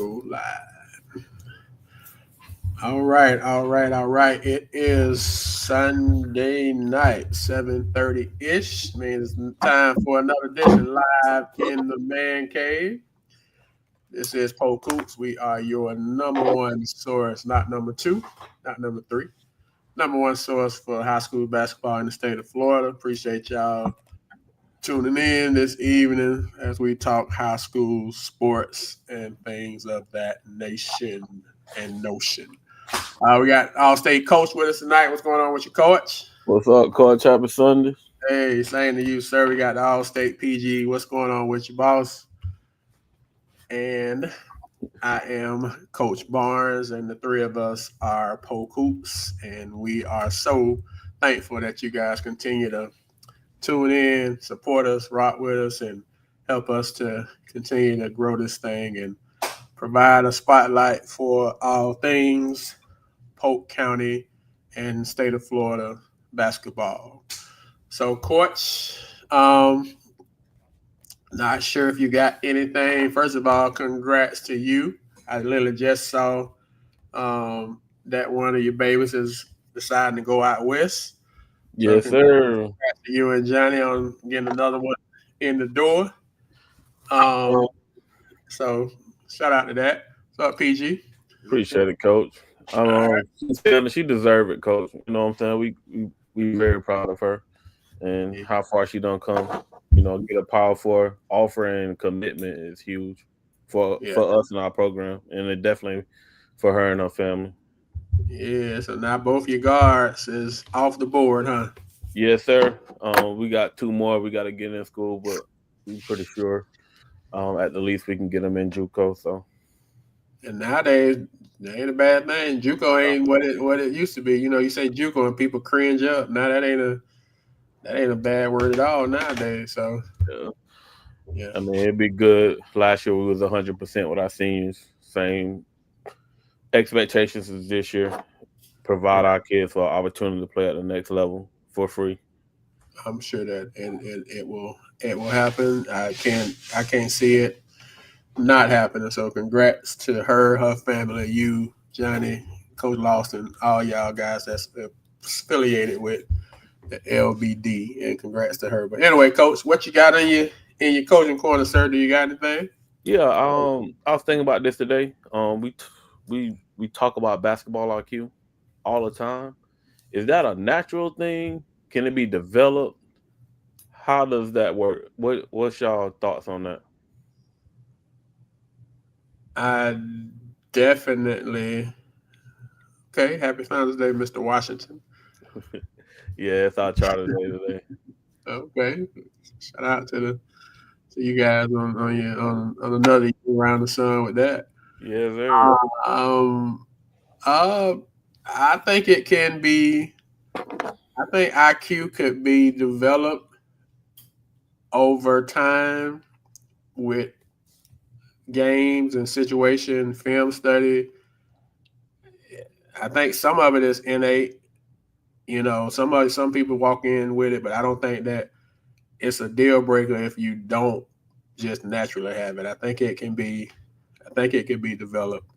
School Live. All right. It is Sunday night, 7:30-ish. Means it's time for another edition live in the Man Cave. This is Poe Coops. We are your number one source, not number two, not number three. Number one source for high school basketball in the state of Florida. Appreciate y'all tuning in this evening as we talk high school sports and things of that nation and notion. We got All-State coach with us tonight. What's going on with your coach? What's up, Coach? Happy Sunday. Hey, same to you, sir. We got the All-State PG. What's going on with your boss? And I am Coach Barnes, and the three of us are Poe Coops, and we are so thankful that you guys continue to tune in, support us, rock with us, and help us to continue to grow this thing and provide a spotlight for all things Polk County and state of Florida basketball. So, Coach, not sure if you got anything. First of all, congrats to you. I literally just saw that one of your babies is deciding to go out west. Yes, sir. Congrats to you and Johnny on getting another one in the door. So shout out to that. What's up, PG? Appreciate it, Coach. She deserved it, Coach. You know what I'm saying? We very proud of her and how far she done come. You know, get a powerful offer and commitment is huge for us in our program, and it definitely for her and her family. Yeah, so now both your guards is off the board, huh? Yes, sir. We got two more. We got to get in school, but we're pretty sure at the least we can get them in JUCO. So, and nowadays, that ain't a bad thing. JUCO ain't what it used to be. You know, you say JUCO and people cringe up. Now that ain't a bad word at all nowadays. So, yeah. I mean, it'd be good. Last year we was 100% with our seniors. Same expectations as this year. Provide our kids for an opportunity to play at the next level for free. I'm sure that and it will happen. I can't see it not happening. So congrats to her family, you, Johnny, Coach Lawson, all y'all guys that's affiliated with the LBD, and congrats to her. But anyway, Coach, what you got in your coaching corner, sir? Do you got anything? Yeah, I was thinking about this today. We talk about basketball IQ all the time. Is that a natural thing? Can it be developed? How does that work? What's y'all thoughts on that? I definitely. Okay, happy Founders Day, Mr. Washington. Yeah, it's our charter day today. Okay, shout out to you guys on another year around the sun with that. Yes, sir. I think it can be. I think IQ could be developed over time with games and situation, film study. I think some of it is innate. You know, some people walk in with it, but I don't think that it's a deal breaker if you don't just naturally have it. I think it can be developed.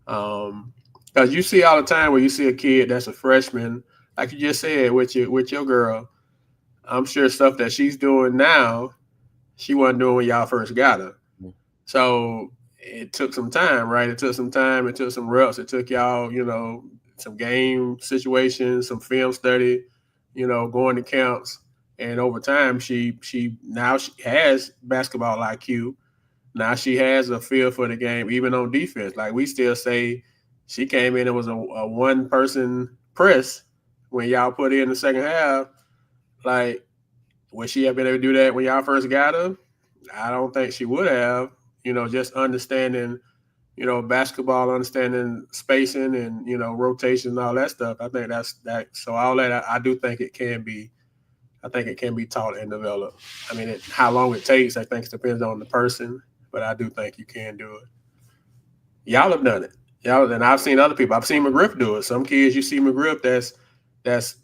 Because you see all the time where you see a kid that's a freshman, like you just said with your girl. I'm sure stuff that she's doing now, she wasn't doing when y'all first got her. So it took some time, right? It took some time. It took some reps. It took y'all, some game situations, some film study, going to camps. And over time, she has basketball IQ. Now she has a feel for the game, even on defense. Like we still say, she came in and was a one-person press when y'all put in the second half. Like, would she have been able to do that when y'all first got her? I don't think she would have. Just understanding, basketball, understanding spacing and, rotation and all that stuff. I think that's that. So all that, I do think it can be. I think it can be taught and developed. I mean, how long it takes, I think, depends on the person. But I do think you can do it. Y'all have done it. And I've seen other people. I've seen McGriff do it. Some kids you see McGriff that's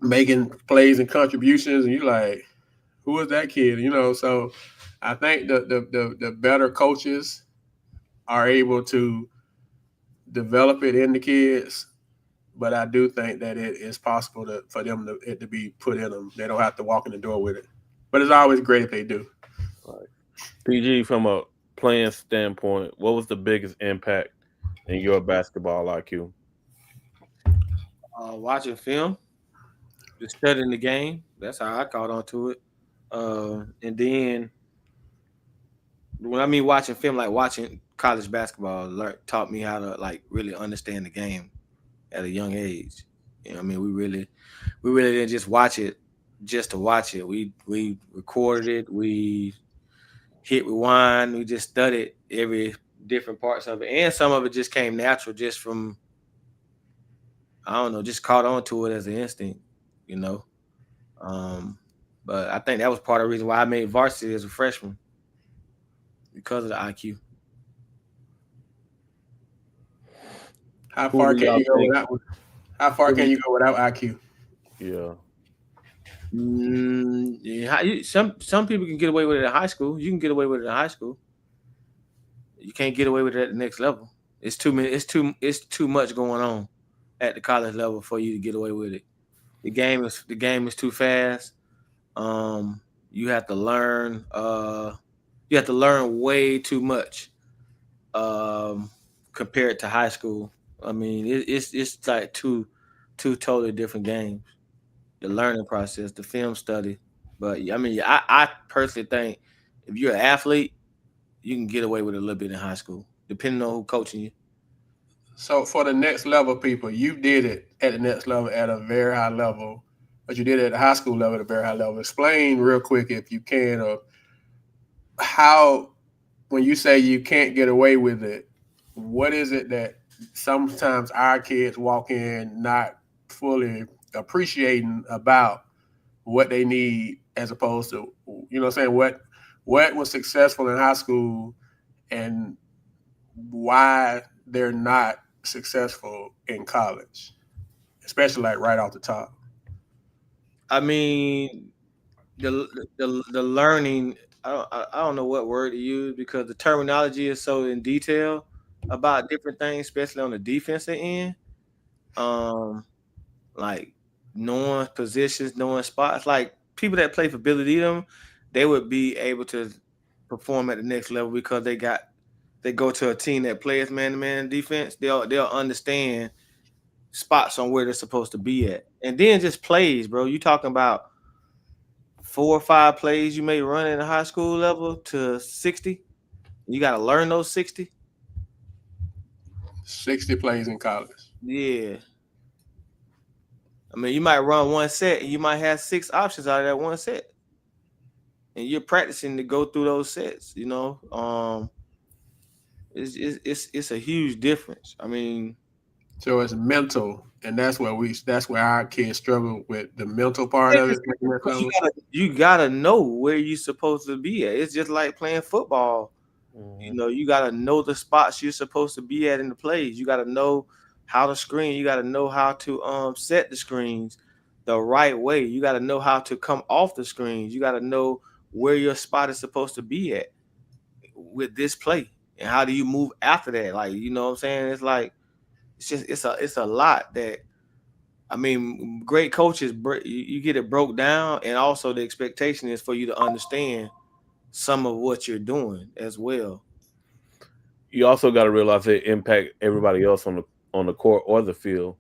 making plays and contributions, and you're like, who is that kid? So I think the better coaches are able to develop it in the kids. But I do think that it is possible for them it to be put in them. They don't have to walk in the door with it. But it's always great if they do. Right. PG, from a playing standpoint, what was the biggest impact in your basketball IQ? Watching film, just studying the game. That's how I caught on to it. And then when I mean watching film, like watching college basketball, taught me how to like really understand the game at a young age. You know, what I mean, we really didn't just watch it just to watch it. We recorded it. We hit rewind. We just studied every different parts of it, and some of it just came natural, just from I don't know, just caught on to it as an instinct, you know. Um, but I think that was part of the reason why I made varsity as a freshman because of the IQ. How Who far do can y'all you go think? without? How far Who can do, you go without IQ? yeah, Yeah, some people can get away with it in high school. You can get away with it in high school. You can't get away with it at the next level. It's too many. It's too much going on at the college level for you to get away with it. The game is too fast. You have to learn. You have to learn way too much. Um, Compared to high school. I mean, it's like two totally different games. The learning process, the film study. But I mean, I personally think if you're an athlete, you can get away with it a little bit in high school, depending on who coaching you. So for the next level people, you did it at the next level at a very high level, but you did it at the high school level at a very high level. Explain real quick if you can of how when you say you can't get away with it, what is it that sometimes our kids walk in not fully appreciating about what they need as opposed to what I'm saying what was successful in high school and why they're not successful in college, especially like right off the top. I mean, the learning. I don't know what word to use because the terminology is so in detail about different things, especially on the defensive end. Um, like knowing positions, knowing spots. Like people that play for Billy Edom, they would be able to perform at the next level because they go to a team that plays man to man defense. They'll understand spots on where they're supposed to be at, and then just plays, bro. You talking about 4 or 5 plays you may run in the high school level to 60. You got to learn those 60. 60 plays in college. Yeah. I mean, you might run one set and you might have 6 options out of that one set. And you're practicing to go through those sets, you know. It's a huge difference. I mean, So it's mental, and that's where our kids struggle with the mental part yeah, of it. Making that 'cause you level. gotta you gotta know where you're supposed to be at. It's just like playing football. hmm You know, you gotta know the spots you're supposed to be at in the plays. You gotta know how to screen. You gotta know how to set the screens the right way. You gotta know how to come off the screens. You gotta know where your spot is supposed to be at with this play. And how do you move after that? Like, you know what I'm saying? It's like it's a lot that I mean, great coaches you get it broke down, and also the expectation is for you to understand some of what you're doing as well. You also got to realize it impact everybody else on the court or the field,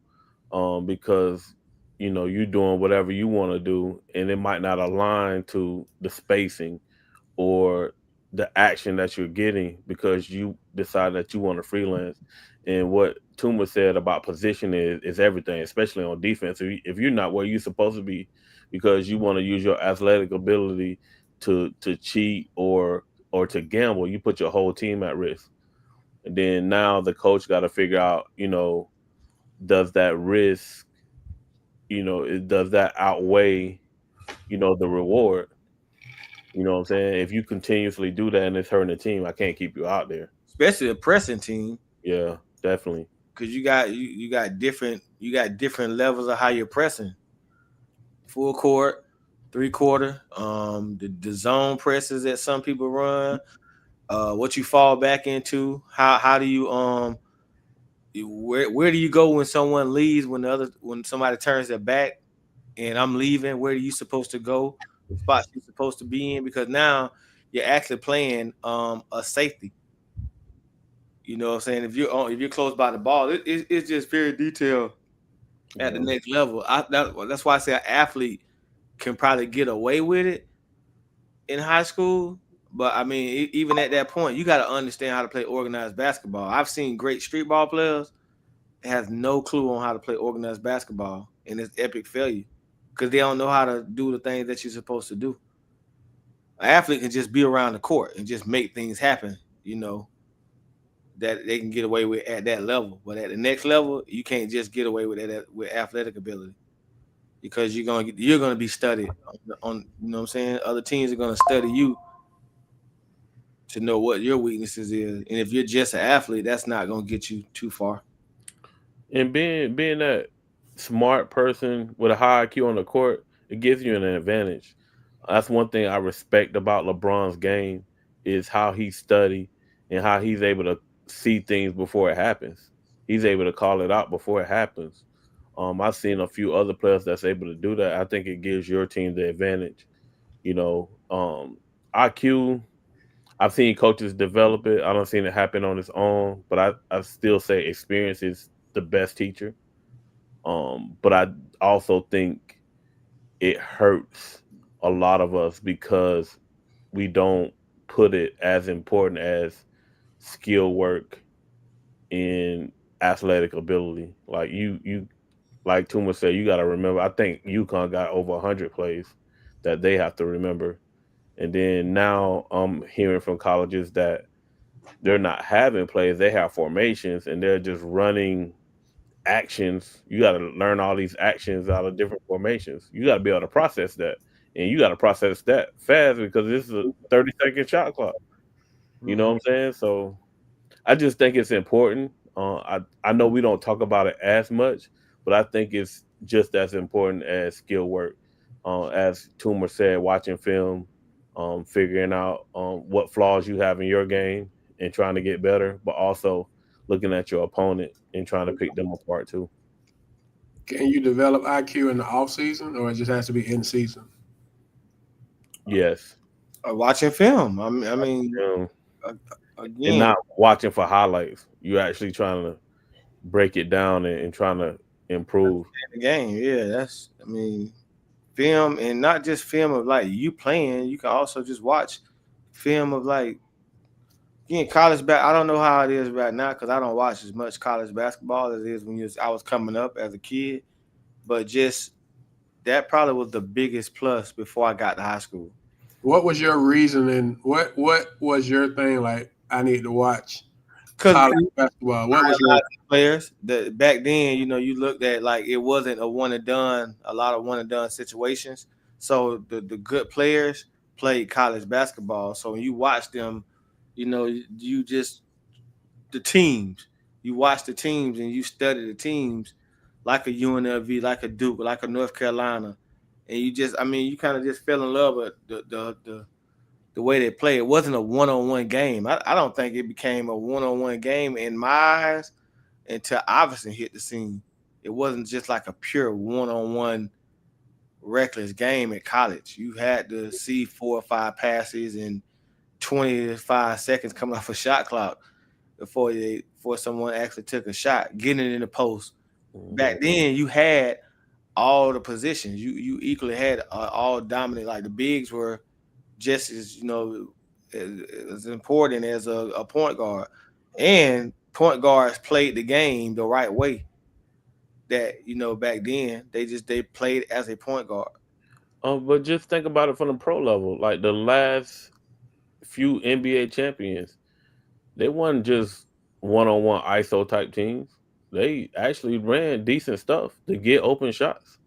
because you doing whatever you want to do, and it might not align to the spacing or the action that you're getting because you decide that you want to freelance. And what Tuma said about position is everything, especially on defense. If you're not where you're supposed to be because you want to use your athletic ability to cheat or to gamble, you put your whole team at risk. And then now the coach got to figure out, does that risk, does that outweigh, the reward? You know what I'm saying? If you continuously do that and it's hurting the team, I can't keep you out there. Especially a pressing team. Yeah, definitely. Because you got different levels of how you're pressing. Full court, 3-quarter, the zone presses that some people run, what you fall back into, how do you where do you go when someone leaves, when somebody turns their back and I'm leaving, where are you supposed to go, spots you're supposed to be in, because now you're actually playing a safety. You know what I'm saying? If you're close by the ball, it's just very detailed at the next level. That's why I say an athlete can probably get away with it in high school. But I mean, even at that point, you got to understand how to play organized basketball. I've seen great street ball players that have no clue on how to play organized basketball, and it's epic failure because they don't know how to do the things that you're supposed to do. An athlete can just be around the court and just make things happen, that they can get away with at that level. But at the next level, you can't just get away with that with athletic ability, because you're gonna be studied on, you know what I'm saying? Other teams are gonna study you to know what your weaknesses is. And if you're just an athlete, that's not gonna get you too far. And being that smart person with a high IQ on the court, it gives you an advantage. That's one thing I respect about LeBron's game is how he study and how he's able to see things before it happens. He's able to call it out before it happens. I've seen a few other players that's able to do that. I think it gives your team the advantage. You know, IQ. I've seen coaches develop it. I don't seen it happen on its own, but I still say experience is the best teacher. But I also think it hurts a lot of us because we don't put it as important as skill work in athletic ability. Like you like Tuma said, you got to remember. I think UConn got over 100 plays that they have to remember, and then now I'm hearing from colleges that they're not having plays; they have formations, and they're just running actions. You got to learn all these actions out of different formations. You got to be able to process that, and you got to process that fast because this is a 30-second shot clock. You know what I'm saying? So I just think it's important. I know we don't talk about it as much, but I think it's just as important as skill work. As Toomer said, watching film, figuring out what flaws you have in your game and trying to get better, but also looking at your opponent and trying to pick them apart too. Can you develop IQ in the off season, or it just has to be in season? Yes. Watching film. I mean, And again, not watching for highlights. You're actually trying to break it down and trying to improve. the game. Yeah, I mean, film, and not just film of like you playing. You can also just watch film of like, again, college back. I don't know how it is right now because I don't watch as much college basketball as it is when I was coming up as a kid. But just that probably was the biggest plus before I got to high school. What was your reasoning? What was your thing? Like, I need to watch Because college basketball. What was your players that back then, you looked at like it wasn't a one and done, a lot of one and done situations. So the good players played college basketball. So when you watch them, you just the teams. You watch the teams and you study the teams like a UNLV, like a Duke, like a North Carolina, and you kind of just fell in love with the way they play. It wasn't a one-on-one game. I don't think it became a one-on-one game in my eyes until Iverson hit the scene. It wasn't just like a pure one-on-one reckless game at college. You had to see 4 or 5 passes and 25 seconds coming off a shot clock before someone actually took a shot, getting it in the post. Back then, you had all the positions. You equally had all dominant. Like the bigs were just as important as a point guard, and point guards played the game the right way. That back then they played as a point guard. But just think about it from the pro level. Like the last few NBA champions, they weren't just one-on-one ISO type teams. They actually ran decent stuff to get open shots.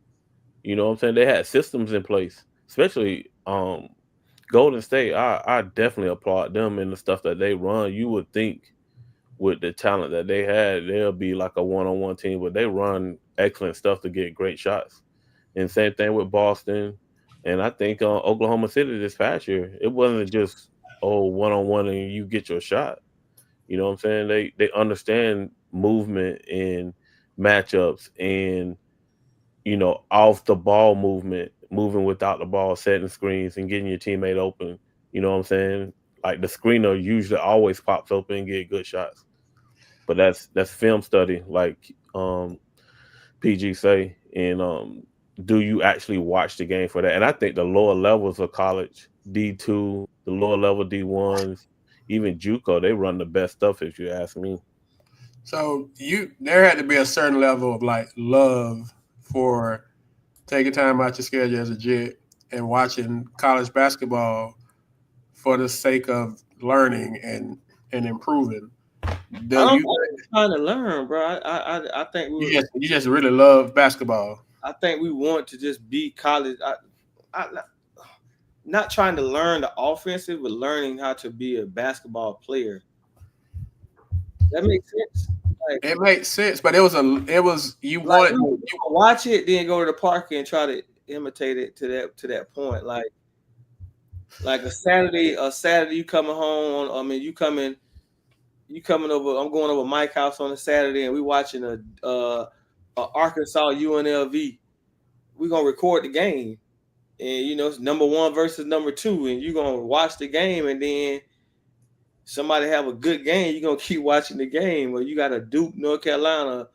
You know what I'm saying? They had systems in place, especially Golden State. I definitely applaud them in the stuff that they run. You would think with the talent that they had, they'll be like a one-on-one team, but they run excellent stuff to get great shots. And same thing with Boston And I think Oklahoma City this past year, it wasn't just one-on-one and you get your shot. You know what I'm saying? They understand movement and matchups and off the ball movement, moving without the ball, setting screens and getting your teammate open. You know what I'm saying? Like the screener usually always pops open and get good shots. But that's film study, like PG say, and do you actually watch the game for that? And I think the lower levels of college, D2, the lower level D1s, even JUCO, they run the best stuff if you ask me. So there had to be a certain level of like love for taking time out your schedule as a Jet and watching college basketball for the sake of learning and improving. I Do don't you think we're trying to learn, bro. I think you just really love basketball? I think we want to just be college. I not trying to learn the offensive, but learning how to be a basketball player. That makes sense. Like, It makes sense, but it was you like wanted you watch it, then go to the park and try to imitate it to that point. Like a Saturday you coming home. I mean, you coming over. I'm going over Mike's house on a Saturday, and we watching a Arkansas UNLV. We gonna record the game, and it's number one versus number two, and you gonna watch the game, and then somebody have a good game, you're gonna keep watching the game, or you got a Duke, North Carolina,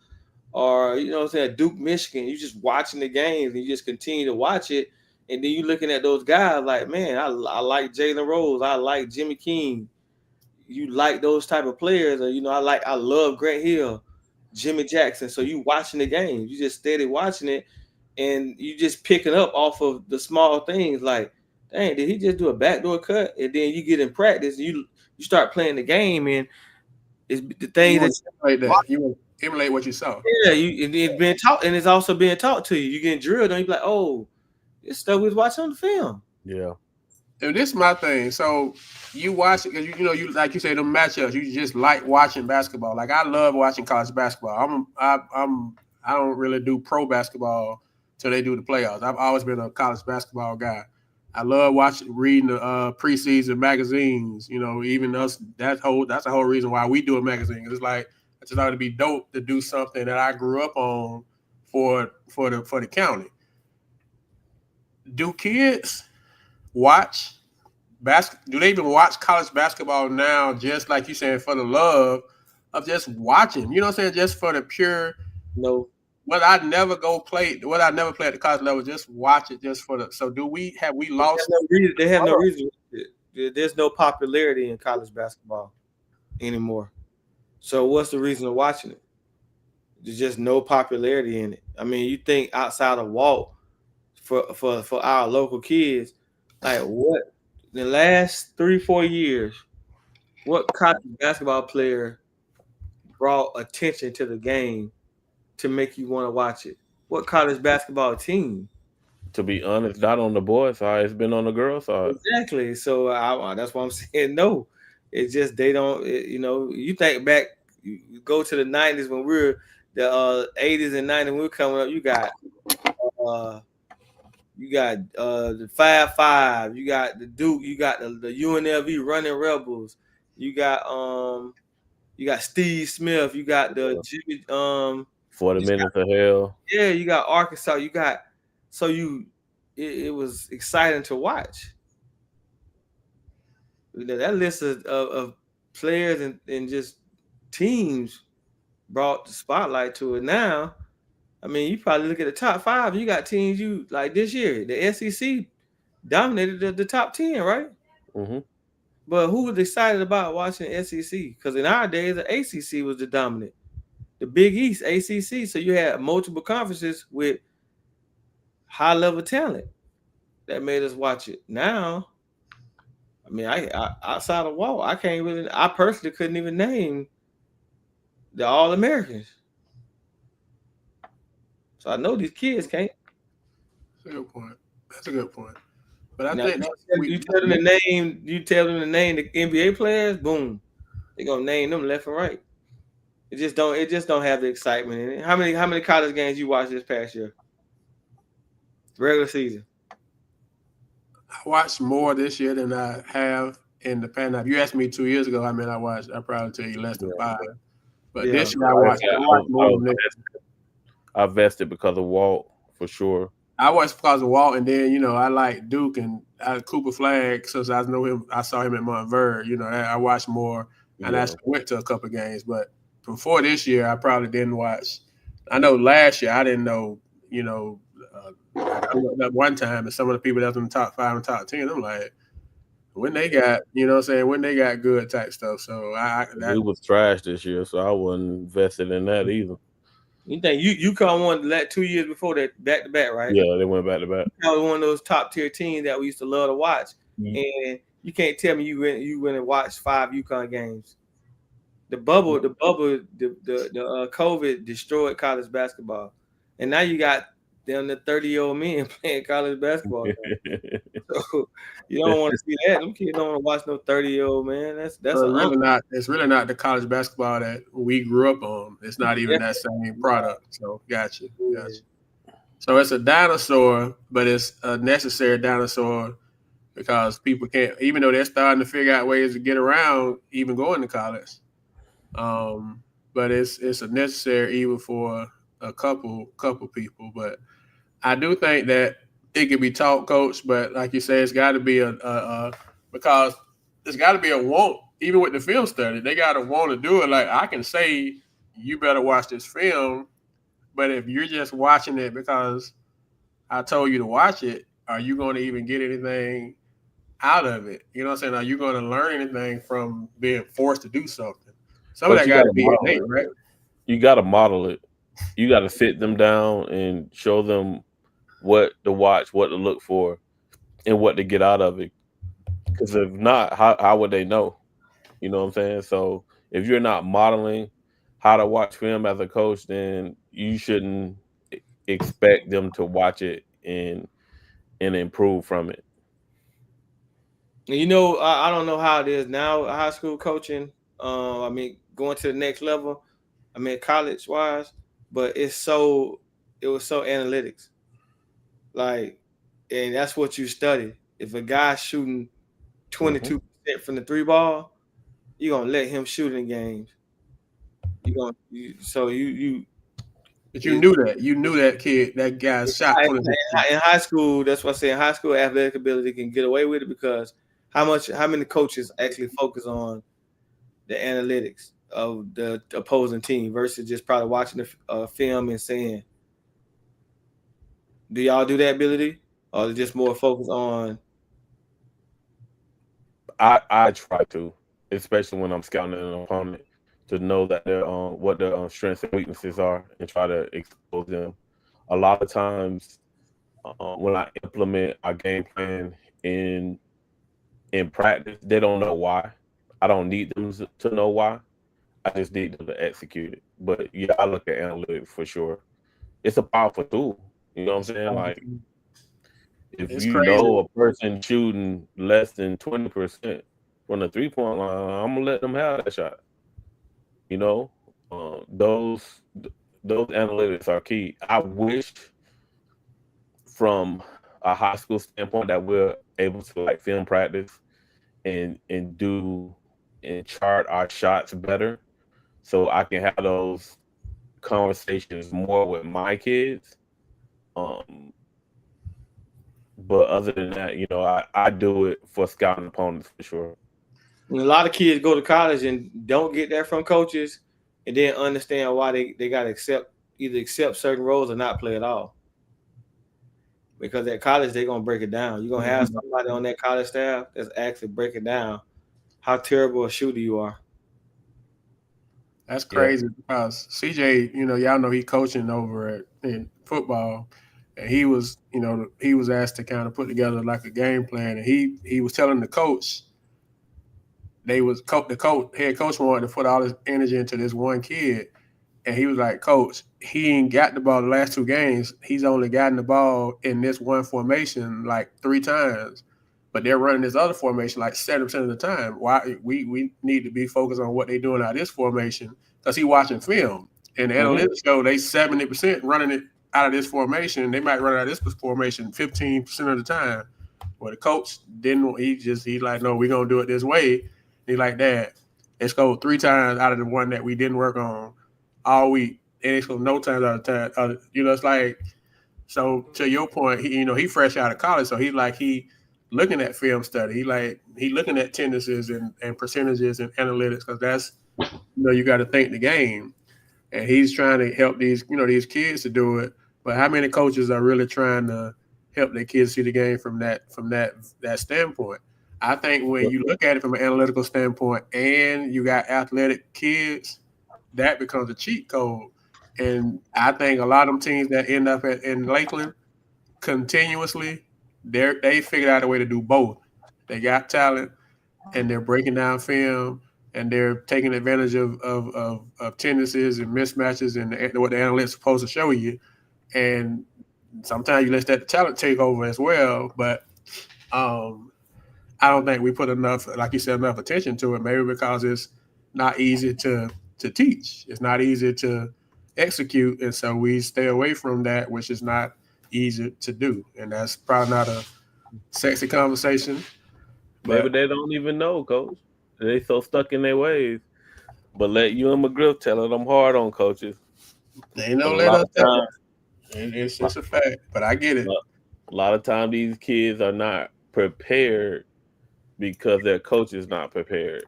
or what I'm saying, Duke, Michigan. You just watching the games and you just continue to watch it, and then you looking at those guys like, man, I like Jalen Rose, I like Jimmy King. You like those type of players, or I love Grant Hill, Jimmy Jackson. So you watching the game, you just steady watching it, and you just picking up off of the small things like, dang, did he just do a backdoor cut? And then you get in practice, you start playing the game, and it's the you things want that to emulate that. You want to emulate what you saw. it's been taught, and it's also being taught to you. You getting drilled, and you be like, oh, this stuff we was watching on the film. Yeah. And this is my thing. So you watch it because you like you say the matchups. You just like watching basketball. Like I love watching college basketball. I don't really do pro basketball till they do the playoffs. I've always been a college basketball guy. I love reading the preseason magazines. Even us. That's the whole reason why we do a magazine. It's like I just thought it'd be dope to do something that I grew up on for the county. Do kids watch do they even watch college basketball now, just like you saying, for the love of just watching? You know what I'm saying? Just for the pure No, whether I never play at the college level, just watch it just for the so have we lost they have no reason. There's no popularity in college basketball anymore. So what's the reason of watching it? There's just no popularity in it. I mean, you think outside of Walt for our local kids, like what the last 3-4 years, what college basketball player brought attention to the game to make you want to watch it? What college basketball team? To be honest, not on the boys' side, it's been on the girls' side. Exactly. So that's why I'm saying no. It's just they don't. You think back, you go to the '90s when we were the '80s and '90s when we were coming up. Uh, the 5-5. You got the Duke. You got the UNLV Running Rebels. You got Steve Smith. You got the Jimmy 40 minutes of hell. Yeah, you got Arkansas. You got it was exciting to watch. That list of players and just teams brought the spotlight to it. Now, I mean, you probably look at the top 5. You got teams you like this year. The SEC dominated the top 10, right? Mm-hmm. But who was excited about watching SEC? Because in our days, the ACC was the dominant. The Big East, ACC. So you had multiple conferences with high level talent that made us watch it. Now, I mean, I outside of Walt, I personally couldn't even name the All Americans. So I know these kids can't. That's a good point. But I Now, think you tell them to name the NBA players, boom, they're gonna name them left and right. It just don't have the excitement in it. How many college games you watched this past year? Regular season. I watched more this year than I have in the past. Now, if you asked me 2 years ago, I mean, I probably tell you less than Yeah. 5. But Yeah. this year, Like I said, I watched more than this. I vested because of Walt for sure. I watched because of Walt, and then I like Duke and Cooper Flag since I know him. I saw him at Montverde. I watched more, and I Yeah. went to a couple of games. But before this year, I probably didn't watch. I know last year I didn't know. I looked up one time, and some of the people that was in the top 5 and top 10, I'm like, when they got, what I'm saying, when they got good type stuff. So We was trash this year, so I wasn't vested in that either. You think you call one that 2 years before that back to back, right? Yeah, they went back to back. You call one of those top tier teams that we used to love to watch, and you can't tell me you went and watched 5 UConn games. The COVID destroyed college basketball, and now you got them the 30-year-old men playing college basketball. So you don't want to see that. Them kids don't want to watch no 30-year-old man. That's really not. It's really not the college basketball that we grew up on. It's not even that same product. So gotcha. So it's a dinosaur, but it's a necessary dinosaur because people can't, even though they're starting to figure out ways to get around, even going to college. But it's a necessary evil for a couple people. But I do think that it can be taught, coach. But like you say, it's got to be a because it's got to be a want. Even with the film study, they got to want to do it. Like I can say, you better watch this film, but if you're just watching it because I told you to watch it, are you going to even get anything out of it? You know what I'm saying? Are you going to learn anything from being forced to do something? Some of that got to be innate, right? You got to model it. You got to sit them down and show them what to watch, what to look for, and what to get out of it. Because if not, how would they know? You know what I'm saying? So if you're not modeling how to watch film as a coach, then you shouldn't expect them to watch it and improve from it. I don't know how it is now, high school coaching. I mean, going to the next level. I mean, college wise, but it was so analytics. Like, and that's what you study. If a guy's shooting 22% from the 3 ball, you're gonna let him shoot in games. But you knew that. You knew that kid, that guy shot 22%. In high school, that's what I say. In high school, athletic ability can get away with it because how many coaches actually focus on the analytics of the opposing team versus just probably watching the film and saying, do y'all do that ability, or just more focus on? I try to, especially when I'm scouting an opponent, to know that their what their strengths and weaknesses are and try to expose them. A lot of times, when I implement a game plan in practice, they don't know why. I don't need them to know why. I just need them to execute it. But yeah, I look at analytics for sure. It's a powerful tool. You know what I'm saying? Like, if it's you crazy. know a person shooting less than 20% from the 3-point line, I'm gonna let them have that shot. You know, those analytics are key. I wish, from a high school standpoint, that we're able to like film practice and do and chart our shots better, so I can have those conversations more with my kids. But other than that, I do it for scouting opponents for sure. And a lot of kids go to college and don't get that from coaches, and then understand why they got to either accept certain roles or not play at all. Because at college they're gonna break it down. You're gonna have somebody on that college staff that's actually breaking down how terrible a shooter you are. That's crazy because CJ, y'all know he coaching over in football, and he was asked to kind of put together like a game plan, and he was telling the coach the head coach wanted to put all his energy into this one kid, and he was like, Coach, he ain't got the ball the last 2 games. He's only gotten the ball in this one formation like 3 times. But they're running this other formation like 70% of the time. Why we need to be focused on what they're doing out of this formation because he's watching film. And the analytics show they 70% running it out of this formation. They might run out of this formation 15% of the time. Well, the coach didn't. He like, no, we're gonna do it this way. He like, Dad, it's go 3 times out of the one that we didn't work on all week, and it's go no times out of time. It's like, so to your point, he fresh out of college, so he looking at film study. He looking at tendencies and percentages and analytics, because that's you got to think the game, and he's trying to help these kids to do it. But how many coaches are really trying to help their kids see the game from that standpoint? I think when you look at it from an analytical standpoint, and you got athletic kids, that becomes a cheat code. And I think a lot of them teams that end up in Lakeland continuously, they figured out a way to do both. They got talent, and they're breaking down film, and they're taking advantage of tendencies and mismatches and what the analytics are supposed to show you. And sometimes you let that talent take over as well. But I don't think we put enough, like you said, enough attention to it. Maybe because it's not easy to teach. It's not easy to execute, and so we stay away from that, which is not easy to do. And that's probably not a sexy conversation. Maybe they don't even know, Coach. They so stuck in their ways. But let you and McGriff tell it. I'm hard on coaches. They don't let us tell it. It's just a fact. But I get it. A lot of times these kids are not prepared because their coach is not prepared.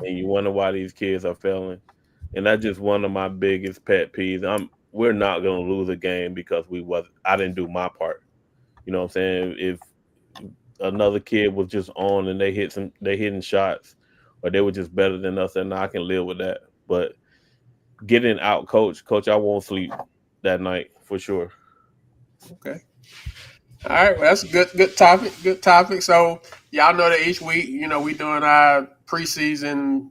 And you wonder why these kids are failing. And that's just one of my biggest pet peeves. We're not gonna lose a game because I didn't do my part. You know what I'm saying? If another kid was just on and they hitting shots, or they were just better than us, and I can live with that. But getting out coach, I won't sleep that night for sure. Okay. All right, well, that's a good topic. Good topic. So y'all know that each week, we doing our preseason,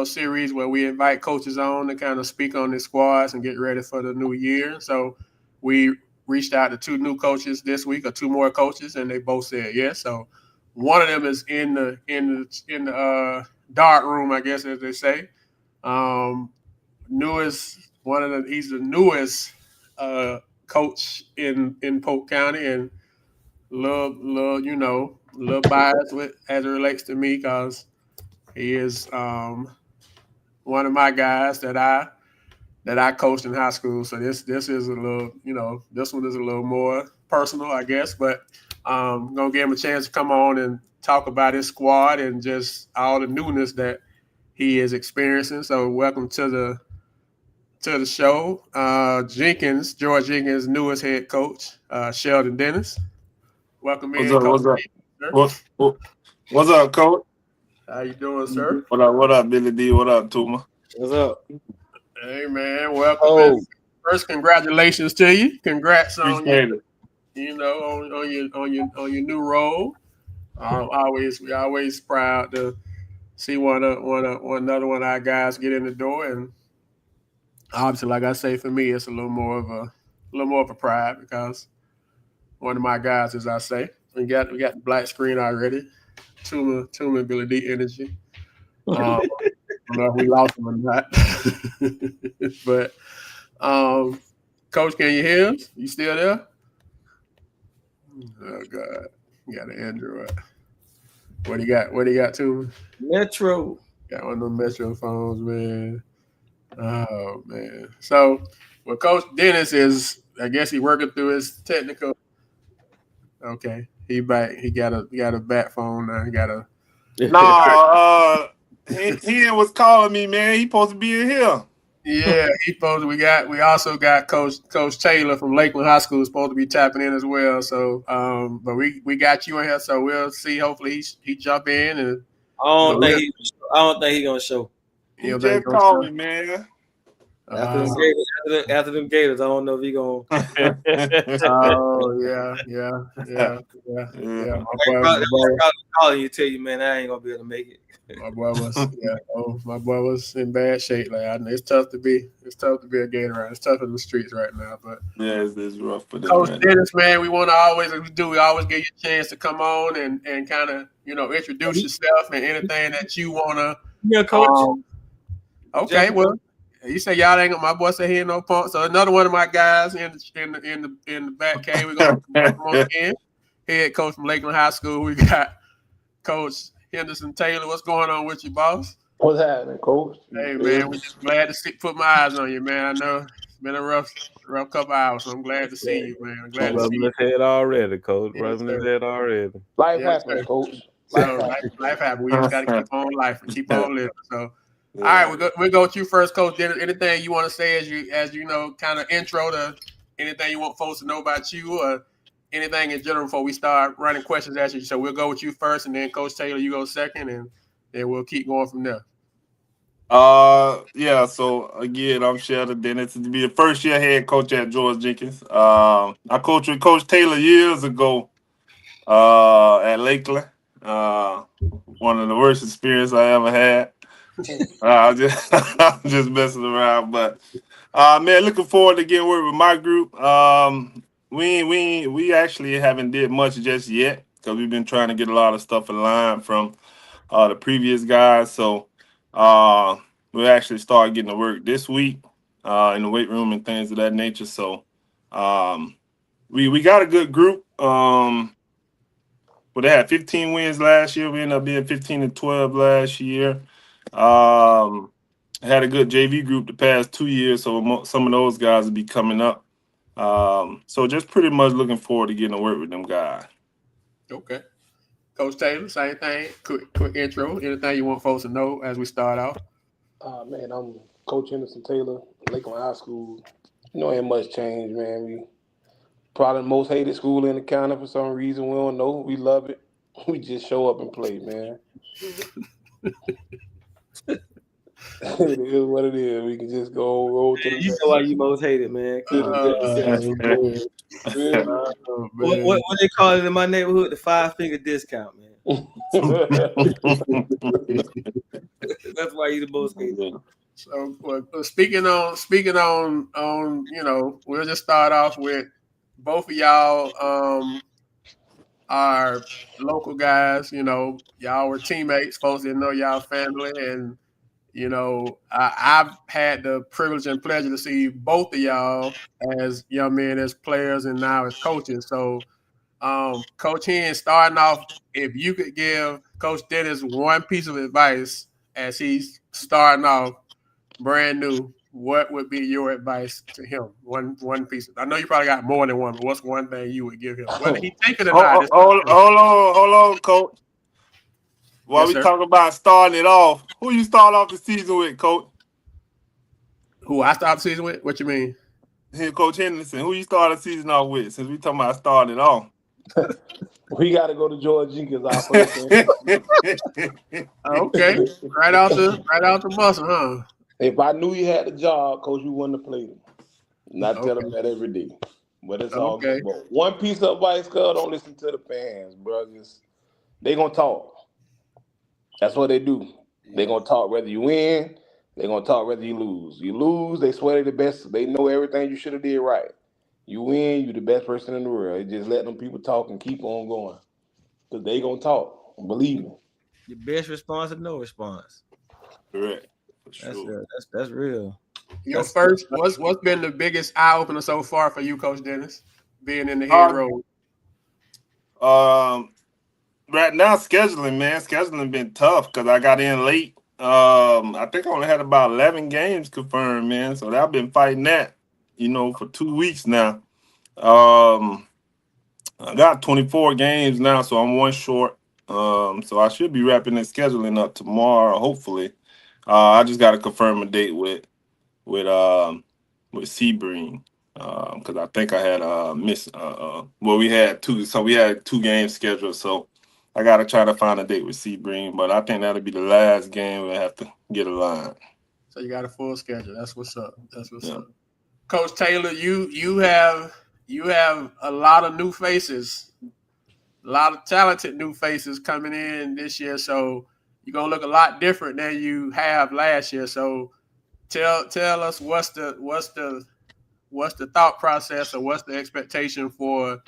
series where we invite coaches on to kind of speak on their squads and get ready for the new year. So we reached out to 2 new coaches this week, or 2 more coaches, and they both said yes. So one of them is in the dark room, I guess, as they say. He's the newest coach in Polk County, and little biased as it relates to me, because he is one of my guys that I coached in high school. So this is a little, this one is a little more personal, I guess. But I'm gonna give him a chance to come on and talk about his squad and just all the newness that he is experiencing. So welcome to the show, George Jenkins' newest head coach, Sheldon Dennis. Welcome in, Coach. What's up, Coach? How you doing, sir? What up, Billy D? What up, Tuma? What's up? Hey, man, welcome. First, congratulations to you. Congrats on your new role. We always proud to see another one of our guys get in the door, and obviously, like I say, for me, it's a little more of a pride, because one of my guys, as I say, we got the black screen already. Tuma Billy D energy. I don't know if we lost him or not. But Coach, can you hear us? You still there? Oh God. You got an Android. What do you got? Tuma? Metro. Got one of them Metro phones, man. Oh man. So Coach Dennis is, I guess, he working through his technical. Okay. He back. He got a bat phone now. He got a. No, he was calling me, man. He supposed to be in here. Yeah, he supposed. We also got Coach Taylor from Lakeland High School supposed to be tapping in as well. So, but we got you in here, so we'll see. Hopefully he jump in, and I don't think he's gonna show. He just called me, man. After them Gators, I don't know if he gonna. Oh yeah. Calling you, tell you, man, I ain't gonna be able to make it. My boy was in bad shape. Like, it's tough to be a Gator around. It's tough in the streets right now. But yeah, it's rough for them. Coach Dennis, man, we always give you a chance to come on and kind of introduce yourself and anything that you wanna. Yeah, Coach. Okay, well. You say y'all ain't got, my boy say he ain't no punk. So another one of my guys in the back cave, we're gonna come on in. head coach from Lakeland High School. We got Coach Henderson Taylor. What's going on with you, boss? What's happening, Coach? Hey, man, we're glad to put my eyes on you, man. I know it's been a rough couple hours, so I'm glad to see you, man. I'm glad to see Rubbing you. his head already, Coach. Yes, Rubbing his sir. head already. Life Yes, happens, sir. Coach. So life happens. We just got to keep on life and keep on living. So, all right, we'll go with you first, Coach. Anything you want to say as you know, kind of intro to anything you want folks to know about you, or anything in general before we start running questions at you. So we'll go with you first, and then Coach Taylor, you go second, and then we'll keep going from there. Yeah. So again, I'm Sheldon Dennis. To be the first year head coach at George Jenkins. I coached with Coach Taylor years ago at Lakeland. One of the worst experiences I ever had. I'm just messing around, but man, looking forward to getting work with my group. We actually haven't did much just yet because we've been trying to get a lot of stuff in line from the previous guys. So we actually started getting to work this week in the weight room and things of that nature. So we got a good group. They had 15 wins last year. We ended up being 15-12 last year. Had a good JV group the past 2 years, so some of those guys will be coming up. So just pretty much looking forward to getting to work with them guys. Okay. Coach Taylor, same thing. Quick intro. Anything you want folks to know as we start off? Man, I'm Coach Henderson Taylor, Lakeland High School. Ain't much change, man. We probably the most hated school in the county for some reason. We don't know. We love it. We just show up and play, man. It is what it is. We can just go roll to the You know why you most hated, man. What they call it in my neighborhood? The 5-finger discount, man. That's why you the most hated. So speaking on we'll just start off with both of y'all are local guys. Y'all were teammates. Folks didn't know y'all family, and I've had the privilege and pleasure to see both of y'all as young men, as players, and now as coaches. So, Coach Hen, starting off, if you could give Coach Dennis one piece of advice as he's starting off brand new, what would be your advice to him? One piece. I know you probably got more than one, but what's one thing you would give him? Whether he take it or not. Hold on, Coach. While we talk about starting it off, who you start off the season with, Coach? Who I start the season with? What you mean? Here, Coach Henderson. Who you start the season off with? Since we talking about starting it off. We got to go to George Jenkins first. Okay, right out the muscle, huh? If I knew he had the job, Coach, we wouldn't have played him. Not tell him that every day. But it's all good. But one piece of advice, cuz, don't listen to the fans, bro. They gonna talk. That's what they do. They gonna talk whether you win. They gonna talk whether you lose. You lose, they swear they the best. They know everything you should have did right. You win, you the best person in the world. It just let them people talk and keep on going. Because they gonna talk. Believe me. Your best response is no response. Correct. That's real. Your first, what's been the biggest eye opener so far for you, Coach Dennis, being in the head role? Right now, scheduling been tough because I got in late. I think I only had about 11 games confirmed, man. So I've been fighting that, for 2 weeks now. I got 24 games now, so I'm one short. So I should be wrapping the scheduling up tomorrow, hopefully. I just got to confirm a date with Sebring because I think I had missed. We had two, so we had 2 games scheduled. So I got to try to find a date with Sebring, but I think that'll be the last game we have to get aligned. So you got a full schedule. That's what's up. Up. Coach Taylor, you have a lot of new faces, a lot of talented new faces coming in this year. So you're gonna look a lot different than you have last year. So tell us what's the thought process, or what's the expectation for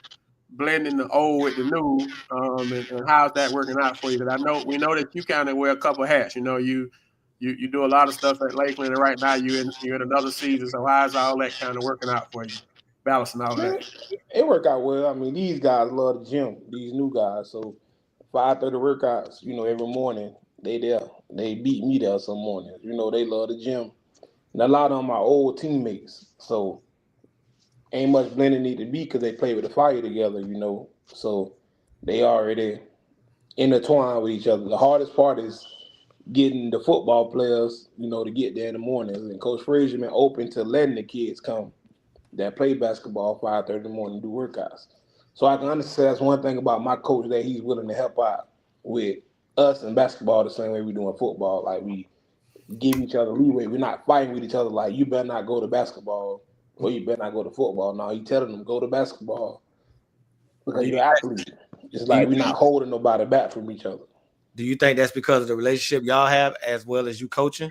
blending the old with the new, and how's that working out for you? Because we know that you kind of wear a couple hats. You do a lot of stuff at Lakeland, and right now you're in another season. So how's all that kind of working out for you? balancing all Man, that? it work out well. I mean, these guys love the gym. These new guys, so 5:30 workouts. Every morning they there. They beat me there some mornings. They love the gym, and a lot of them are old teammates. So ain't much blending need to be because they play with the fire together. So they already intertwined with each other. The hardest part is getting the football players, to get there in the mornings. And Coach Frazier been open to letting the kids come that play basketball 5:30 in the morning do workouts. So I can understand that's one thing about my coach that he's willing to help out with us in basketball the same way we do in football. Like we give each other leeway. We're not fighting with each other like you better not go to basketball or you better not go to football. No, he telling them go to basketball because you're an athlete. It's like we're not holding nobody back from each other. Do you think that's because of the relationship y'all have as well as you coaching?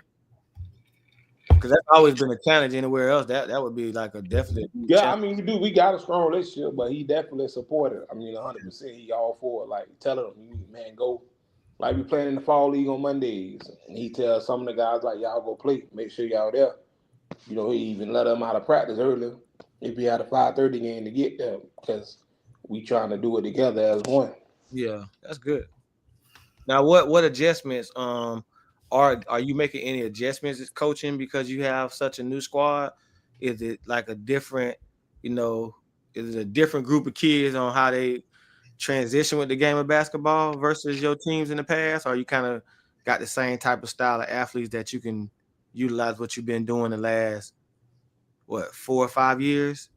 Because that's always been a challenge anywhere else. That would be like a definite. Yeah, challenge. I mean, we got a strong relationship, but he definitely supported. I mean, 100%. He all for it. Like telling him, man, go. Like we playing in the fall league on Mondays, and he tells some of the guys like y'all go play. Make sure y'all there. He even let them out of practice early if he had a 5:30 game to get there because we trying to do it together as one. Yeah, that's good. Now, what adjustments are you making any adjustments as coaching because you have such a new squad? Is it like a different, is it a different group of kids on how they transition with the game of basketball versus your teams in the past? Or you kind of got the same type of style of athletes that you can utilize what you've been doing the last 4 or 5 years?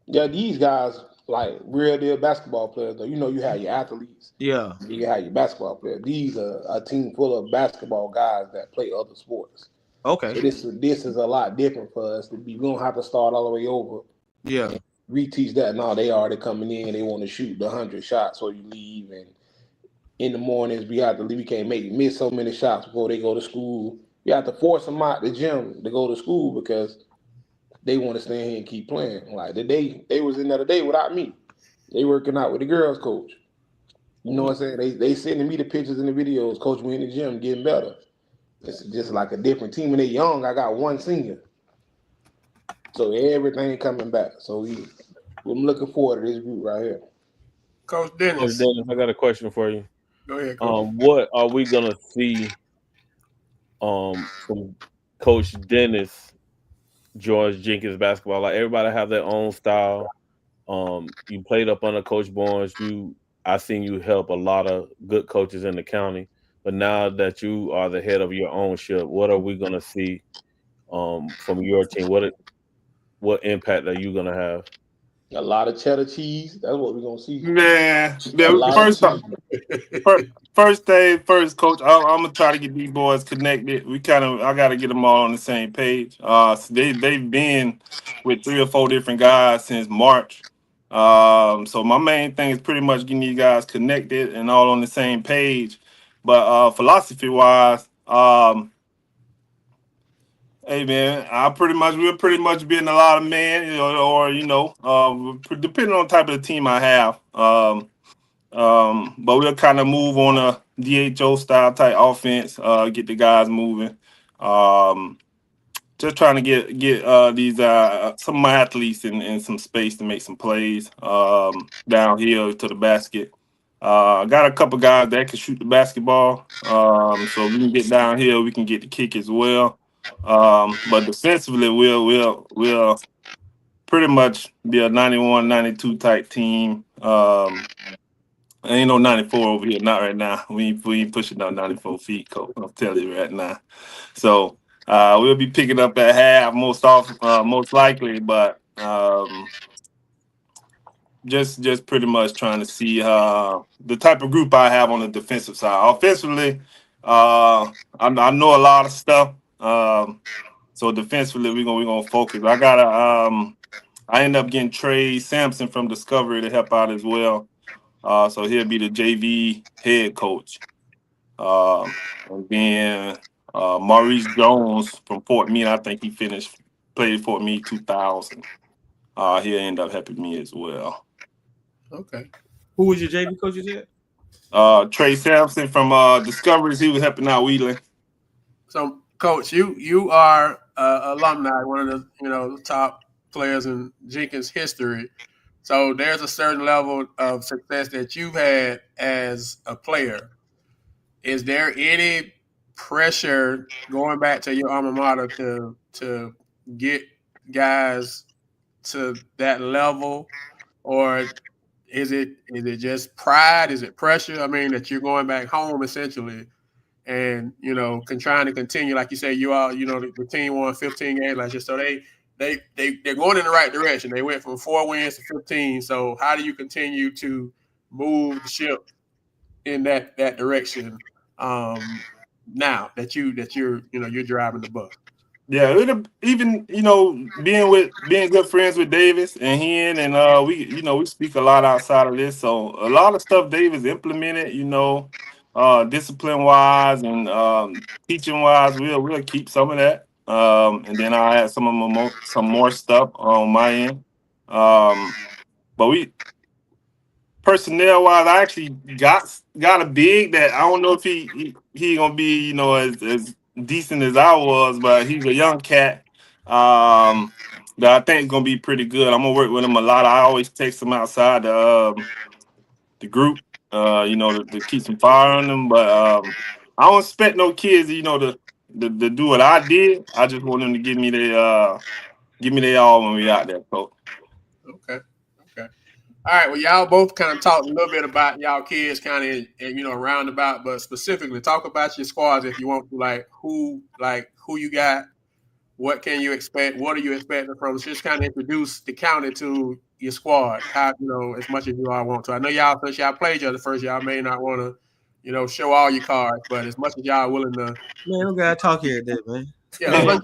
Yeah, these guys like real deal basketball players. Though you have your athletes. Yeah. You have your basketball players. These are a team full of basketball guys that play other sports. Okay. So this is a lot different for us to be. We don't have to start all the way over. Yeah. Reteach that. No, they already coming in. They want to shoot the 100 shots, so you leave. And in the mornings, we have to leave. We can't miss so many shots before they go to school. You have to force them out the gym to go to school because they want to stay here and keep playing. Like they was in there today without me. They working out with the girls coach. You know what I'm saying? They sending me the pictures and the videos. Coach, we in the gym getting better. It's just like a different team. When they young, I got one senior. So everything coming back. So I'm looking forward to this group right here. Coach Dennis. I got a question for you. Go ahead, Coach. What are we gonna see from Coach Dennis, George Jenkins basketball? Like everybody have their own style. You played up under Coach Barnes. I seen you help a lot of good coaches in the county. But now that you are the head of your own ship, what are we gonna see from your team? What impact are you gonna have? A lot of cheddar cheese. That's what we're gonna see. Man, first thing first, Coach. I'm gonna try to get these boys connected. I gotta get them all on the same page. So they've been with 3 or 4 different guys since March. So my main thing is pretty much getting these guys connected and all on the same page. But philosophy wise, hey man, we'll pretty much be in a lot of man, or depending on the type of the team I have. But we'll kind of move on a DHO style type offense, get the guys moving. Just trying to get these some of my athletes in some space to make some plays downhill to the basket. Got a couple guys that can shoot the basketball, so we can get downhill. We can get the kick as well. But defensively, we'll pretty much be a 91, 92 type team. Ain't no 94 over here, not right now. We ain't pushing down 94 feet, Coach. I'll tell you right now. So we'll be picking up at half most likely, but just pretty much trying to see the type of group I have on the defensive side. Offensively, I know a lot of stuff. So defensively, we're gonna focus. I end up getting Trey Sampson from Discovery to help out as well. So he'll be the JV head coach. And then Maurice Jones from Fort Meade, I think he played Fort Meade 2000. He'll end up helping me as well. Okay. Who was your JV coach you said? Trey Sampson from Discoveries. He was helping out Wheeling. So, Coach, you are alumni, one of the top players in Jenkins history. So there's a certain level of success that you've had as a player. Is there any pressure going back to your alma mater to get guys to that level, or is it just pride? Is it pressure? I mean, that you're going back home essentially, and trying to continue, like you say, the team won 15 games last year, so they're going in the right direction. They went from 4 wins to 15. So how do you continue to move the ship in that direction? Now that you're driving the bus. Yeah, even being good friends with Davis and we speak a lot outside of this. So a lot of stuff Davis implemented, discipline wise and teaching wise, we'll keep some of that. And then I add some more stuff on my end. But we personnel wise, I actually got a big that I don't know if he gonna be as decent as I was, but he's a young cat. That I think is gonna be pretty good. I'm gonna work with him a lot. I always text him outside the group, to keep some fire on them. But I don't expect no kids, to do what I did. I just want them to give me their all when we out there, coach. Okay. All right. Well, y'all both kind of talked a little bit about y'all kids, kind of, roundabout, but specifically talk about your squads if you want to, like who you got, what can you expect, what are you expecting from? Just kind of introduce the county to your squad, how as much as you all want to. I know y'all, since y'all played each other first, y'all may not want to, show all your cards, but as much as y'all willing to. Man, we gotta talk here, man. Yeah,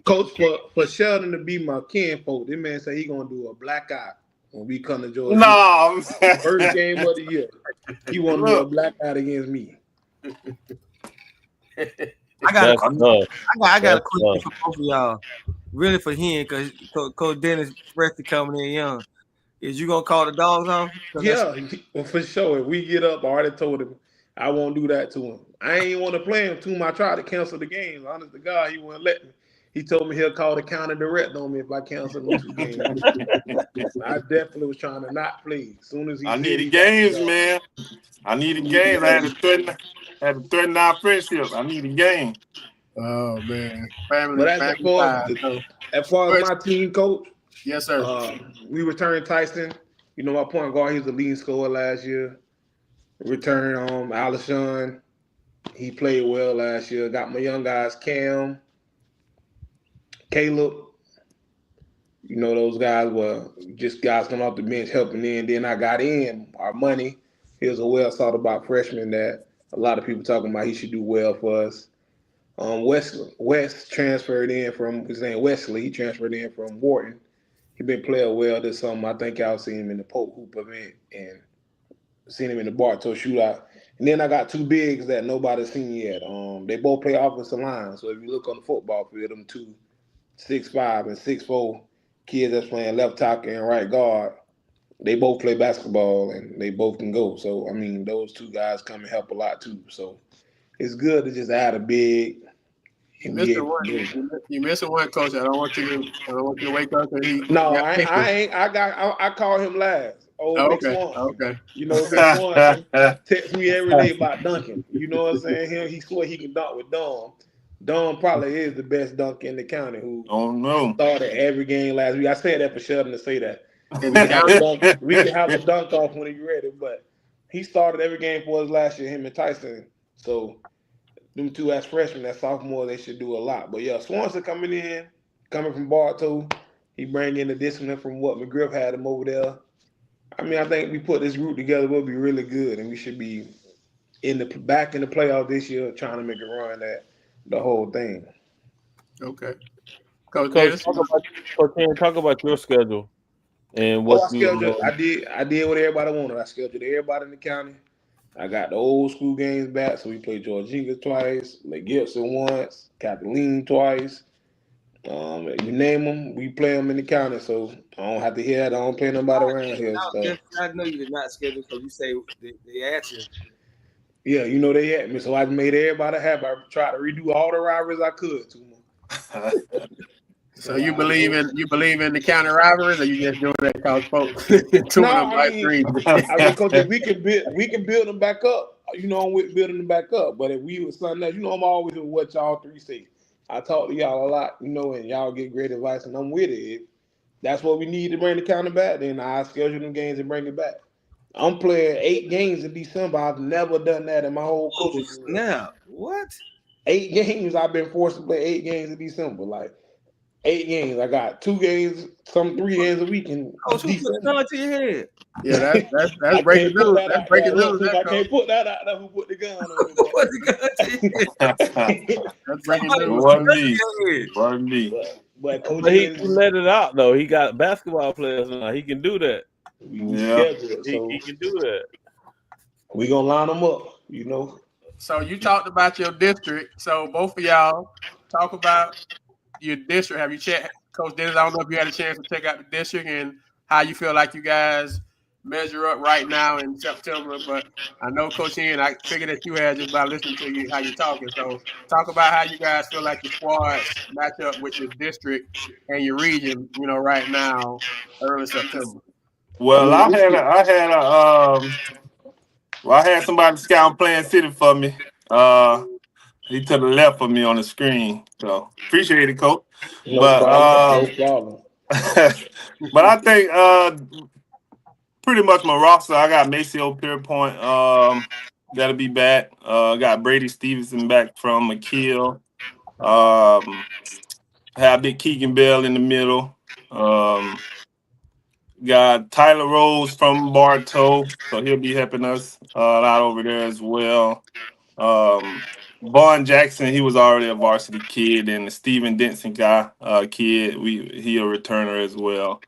Coach, for Sheldon to be my kinfolk, this man say he gonna do a blackout when we come to Georgia. No, first game of the year, he want to do a blackout against me. I got a question for both of y'all. Really for him, because Coach Dennis Preston coming in young. Is you gonna call the dogs off? Yeah, for sure. If we get up, I already told him I won't do that to him. I ain't want to play him too much. I tried to cancel the game. Honest to God, he wouldn't let me. He told me he'll call the county direct on me if I cancel those 2 games. I definitely was trying to not play. As soon as I needed games, man. I needed games. I had to threaten our friendship. I needed game. Oh man, family. But as far as my team coach, yes sir. We returned Tyson. My point guard, he was the leading scorer last year. Returned Alishon. He played well last year. Got my young guys, Cam, Caleb. Those guys were just guys coming off the bench helping in. Then I got in our money. He was a well thought about freshman that a lot of people talking about he should do well for us. West transferred in from his name Wesley. He transferred in from Wharton. He been playing well this summer. I think y'all seen him in the Pope Hoop event and seen him in the Bartow shootout. And then I got 2 bigs that nobody's seen yet. They both play offensive line. So if you look on the football field, them 2 6'5" and 6'4" kids that's playing left tackle and right guard, they both play basketball and they both can go. So I mean, those 2 guys come and help a lot too. So it's good to just add a big. You missing one, coach. I don't want you to wake up and he. No, I ain't. I call him last. Big Swan. Okay. Big Swan text me every day about dunking. You know what I'm saying? He swore he can dunk with Dom. Dom probably is the best dunker in the county. Who started every game last week. I said that for Sheldon to say that. We can have a dunk off when he's ready, but he started every game for us last year. Him and Tyson. So. Them 2 as freshmen, as sophomore, they should do a lot. But yeah, Swanson coming from Bartow, he bring in the discipline from what McGriff had him over there. I mean, I think we put this group together, we'll be really good, and we should be back in the playoff this year, trying to make a run at the whole thing. Okay, Coach, talk about your schedule and what I did what everybody wanted. I scheduled everybody in the county. I got the old school games back, so we played Georgia twice, Lake Gibson once, Kathleen twice. You name them, we play them in the county, so I don't have to hear that. I don't play nobody around here. So. I know you did not schedule, so you say they asked you. Yeah, they had me, so I made everybody happy. I tried to redo all the rivalries I could to them. So you believe in the county rivalries, or you just doing that because folks two No, of them I like mean, three? because if we can build them back up. You know, I'm with building them back up. But if we was something else, you know, I'm always with what y'all three say. I talk to y'all a lot, you know, and y'all get great advice, and I'm with it. If that's what we need to bring the county back, then I schedule them games and bring it back. I'm playing 8 games in December. I've never done that in my whole coaching career. Now, what? 8 games. I've been forced to play 8 games in December. Like 8 games. I got 2 games, 3 games a week in Coach, who put the December. gun to your head? Yeah, that's I breaking can't put news. that That's out there. breaking Look, news. since That I coach. can't put that out there, who put the gun on Who put the gun to your head? That's breaking Somebody news. put the Wasn't gun Coach. to me. your head. Wasn't me. but Coach But he Dennis, let it out though. He got basketball players now. He can do that. we Yeah. scheduled it, He so can do that. we gonna line them up. You know, So you talked about your district. So both of y'all talk about your district. Have you checked, Coach Dennis? I don't know if you had a chance to check out the district and how you feel like you guys measure up right now in September. But I know Coach Ian, I figured that you had just by listening to you how you're talking. So talk about how you guys feel like your squads match up with your district and your region. You know, right now, early September. I Well, mean, I had somebody scout playing city for me. He to the left of me on the screen. So appreciate it, coach. no But problem, no problem. but I think pretty much my roster. I got Maceo Pierpoint. That'll be back. Got Brady Stevenson back from McKeel. Um, have Big Keegan Bell in the middle. Got Tyler Rose from Bartow, so he'll be helping us a lot over there as well. Vaughn Jackson, he was already a varsity kid, and the Steven Denson guy, he a returner as well.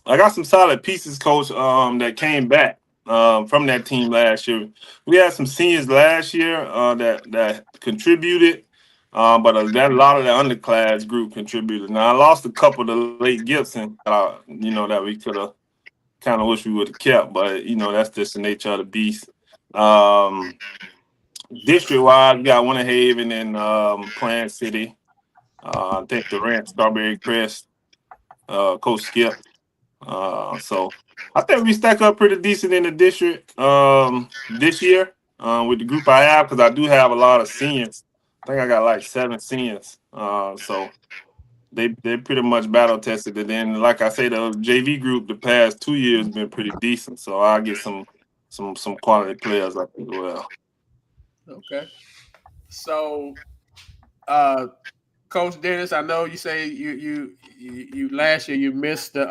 I got some solid pieces, coach, that came back from that team last year. We had some seniors last year that contributed, but a lot of the underclass group contributed. Now I lost a couple to Lake Gibson, that we could have kind of wish we would have kept, but that's just the nature of the beast. District wise, we got Winter Haven and Plant City. I think Durant, Strawberry Crest, Coach Skip. So I think we stack up pretty decent in the district this year with the group I have, because I do have a lot of seniors. I think I got like 7 seniors. So they pretty much battle tested. And then, like I say, the JV group the past 2 years been pretty decent. So I'll get some quality players up as well. Okay. So, Coach Dennis, I know you say you last year you missed the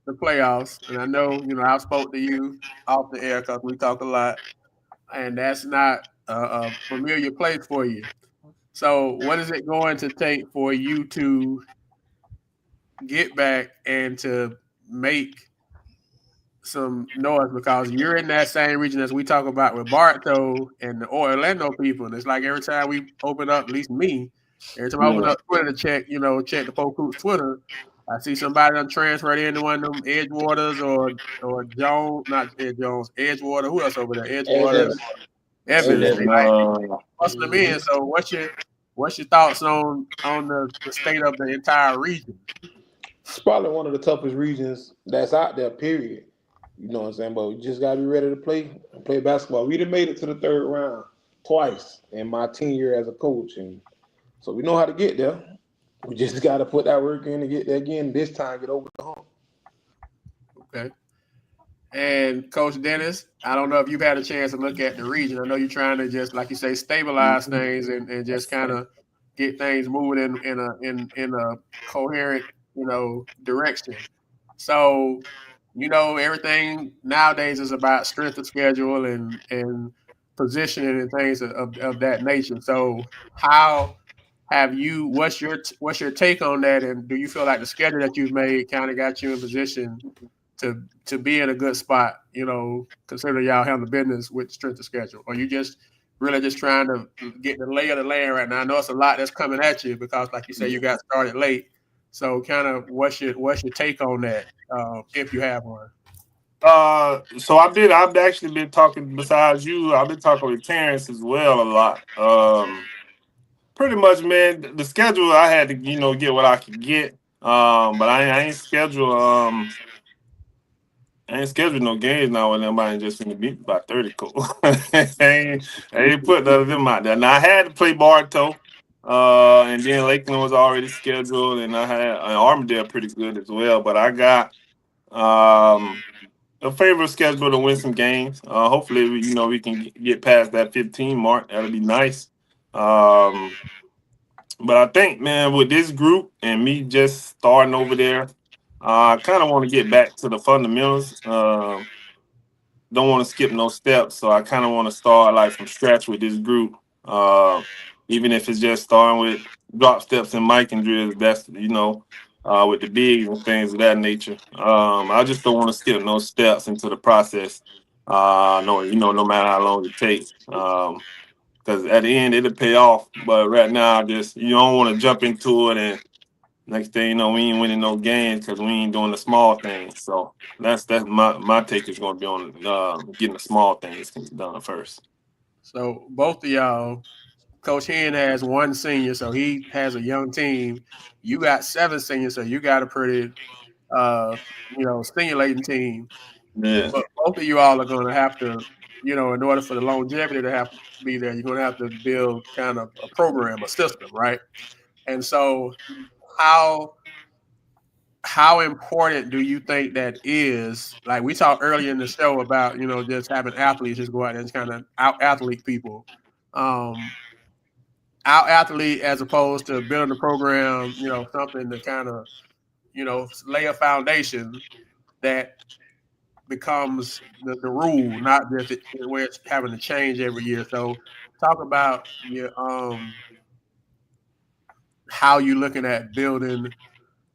playoffs, and I know I spoke to you off the air because we talk a lot, and that's not a familiar place for you. So, what is it going to take for you to get back and to make some noise, because you're in that same region as we talk about with Bartow and the Orlando people, and it's like every time we open up, at least me, every time I open up Twitter to check the Poco's Twitter, I see somebody done transferred into one of them Edgewaters or Jones, not Ed Jones, Edgewater. Who else over there? Edgewater, Evans. They like busting them in. So what's your thoughts on the state of the entire region? It's probably one of the toughest regions that's out there, period. You know what I'm saying? But we just gotta be ready to play basketball. We done made it to the 3rd round twice in my tenure as a coach, and so we know how to get there. We just gotta put that work in to get there again. This time, get over the hump. Okay. And Coach Dennis, I don't know if you've had a chance to look at the region. I know you're trying to just, like you say, stabilize things and just kind of get things moving in a coherent, direction. So, everything nowadays is about strength of schedule and positioning and things of that nature. So, how have you? What's your take on that? And do you feel like the schedule that you've made kind of got you in position to be in a good spot, consider y'all handle business with strength of schedule? Or you just really just trying to get the lay of the land right now? I know it's a lot that's coming at you because, like you say, you got started late. So kind of what's your take on that, if you have one? So I've actually been talking, besides you, I've been talking with Terrence as well a lot. pretty much, man. The schedule I had to, get what I could get. But I ain't schedule. I ain't scheduled no games now with nobody just finna beat by 30 cool. I ain't put none of them out there. Now I had to play Bartow. And then Lakeland was already scheduled, and I had Armadale pretty good as well. But I got a favorable schedule to win some games. Hopefully, we can get past that 15 mark. That'll be nice. But I think, man, with this group and me just starting over there, I kind of want to get back to the fundamentals. Don't want to skip no steps, so I kind of want to start like from scratch with this group. Even if it's just starting with drop steps and mic and drills, that's with the bigs and things of that nature. I just don't want to skip no steps into the process. No matter how long it takes. Because at the end it'll pay off. But right now, just you don't want to jump into it, and next thing you know, we ain't winning no games because we ain't doing the small things. So that's my take is going to be on getting the small things done first. So both of y'all, Coach Hen has one senior, so he has a young team. You got 7 seniors, so you got a pretty, stimulating team. Yeah. But both of you all are going to have to, in order for the longevity to have to be there, you're going to have to build kind of a program, a system, right? And so, how important do you think that is? Like we talked earlier in the show about, just having athletes just go out and kind of out athlete people, out athlete as opposed to building a program, something to kind of, lay a foundation that becomes the rule, not just where it's having to change every year. So talk about your how you looking at building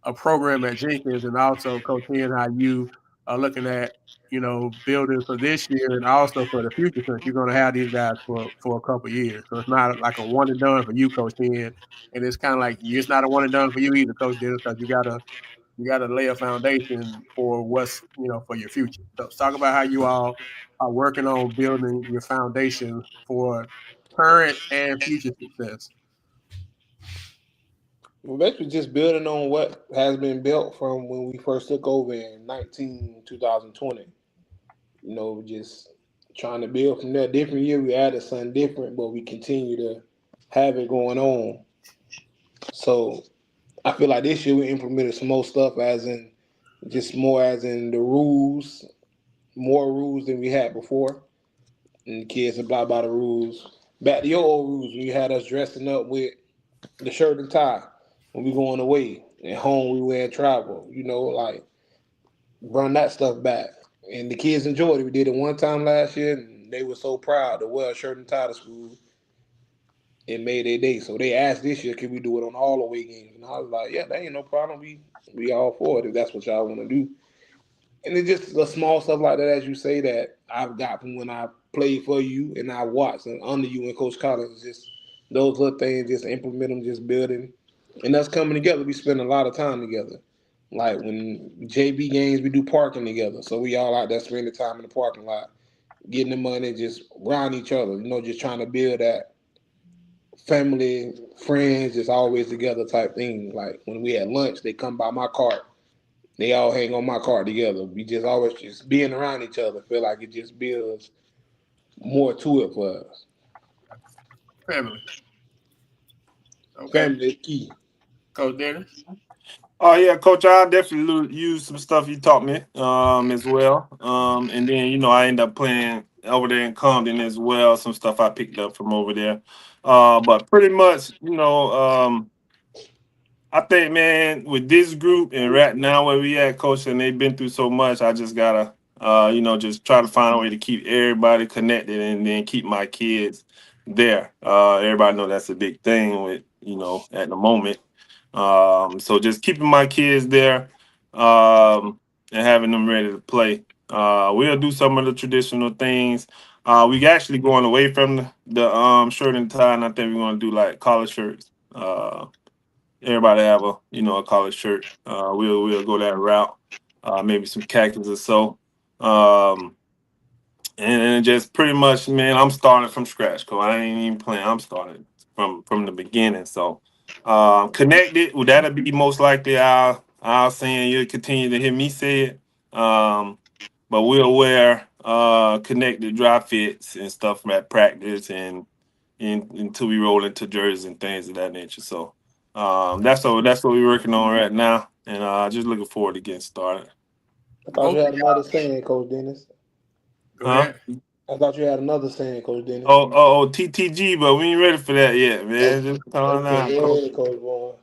a program at Jenkins, and also Coach Hen, how you are looking at building for this year and also for the future, since you're going to have these guys for a couple of years. So it's not like a one and done for you, Coach Hen, and it's kind of like it's not a one and done for you either, Coach Dennis, because you gotta lay a foundation for what's for your future. So let's talk about how you all are working on building your foundation for current and future success. We're basically just building on what has been built from when we first took over in 2020. Just trying to build from that. Different year, we added something different, but we continue to have it going on. So I feel like this year we implemented some more stuff, as in the rules, more rules than we had before. And the kids abide by the rules. Back to your old rules when you had us dressing up with the shirt and tie when we going away. At home we wear travel, like run that stuff back. And the kids enjoyed it. We did it one time last year, and they were so proud to wear a shirt and tie to school. It made their day. So they asked this year, can we do it on all away games? And I was like, yeah, that ain't no problem. We all for it if that's what y'all want to do. And it's just the small stuff like that, as you say, that I've got from when I played for you and I watched and under you and Coach Collins. Just those little things, just implement them, just building. And us coming together, we spend a lot of time together. Like when JV games, we do parking together. So we all out there spending time in the parking lot, getting the money, just around each other, just trying to build that family, friends, just always together type thing. Like when we had lunch, they come by my cart. They all hang on my cart together. We just always just being around each other. Feel like it just builds more to it for us. Family. Okay. Family is key. Coach Dennis. Oh yeah, Coach. I definitely use some stuff you taught me as well. And then I end up playing over there in Compton as well. Some stuff I picked up from over there. But pretty much, I think, man, with this group and right now where we at, Coach, and they've been through so much, I just gotta, just try to find a way to keep everybody connected and then keep my kids there. Everybody know that's a big thing with, at the moment. So just keeping my kids there, and having them ready to play. We'll do some of the traditional things. We actually going away from the shirt and tie, and I think we're gonna do like collar shirts. Everybody have a college shirt. We'll go that route. Maybe some khakis or so. And just pretty much, man, I'm starting from scratch. Cause I ain't even playing. I'm starting from the beginning. So connected, well, that'll be most likely our saying. You'll continue to hear me say it. But we'll wear connected dry fits and stuff at practice and until we roll into jerseys and things of that nature. So that's what we're working on right now, and just looking forward to getting started. I thought you had another saying, Coach Dennis. Go ahead. I thought you had another saying, Coach Dennis. TTG, but we ain't ready for that yet, man. Just calm down, Coach. Coach Boy.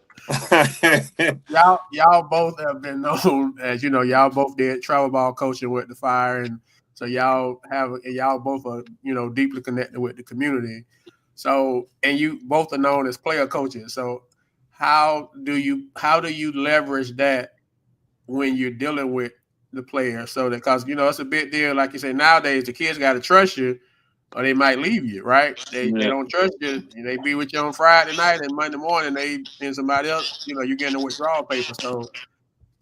y'all both have been known as y'all both did travel ball coaching with the Fire, and so y'all both are deeply connected with the community. So, and you both are known as player coaches. So how do you leverage that when you're dealing with the player? So that, because it's a big deal, like you say, nowadays the kids got to trust you or they might leave you, right? They don't trust you. They be with you on Friday night and Monday morning they send somebody else, you're getting a withdrawal paper. So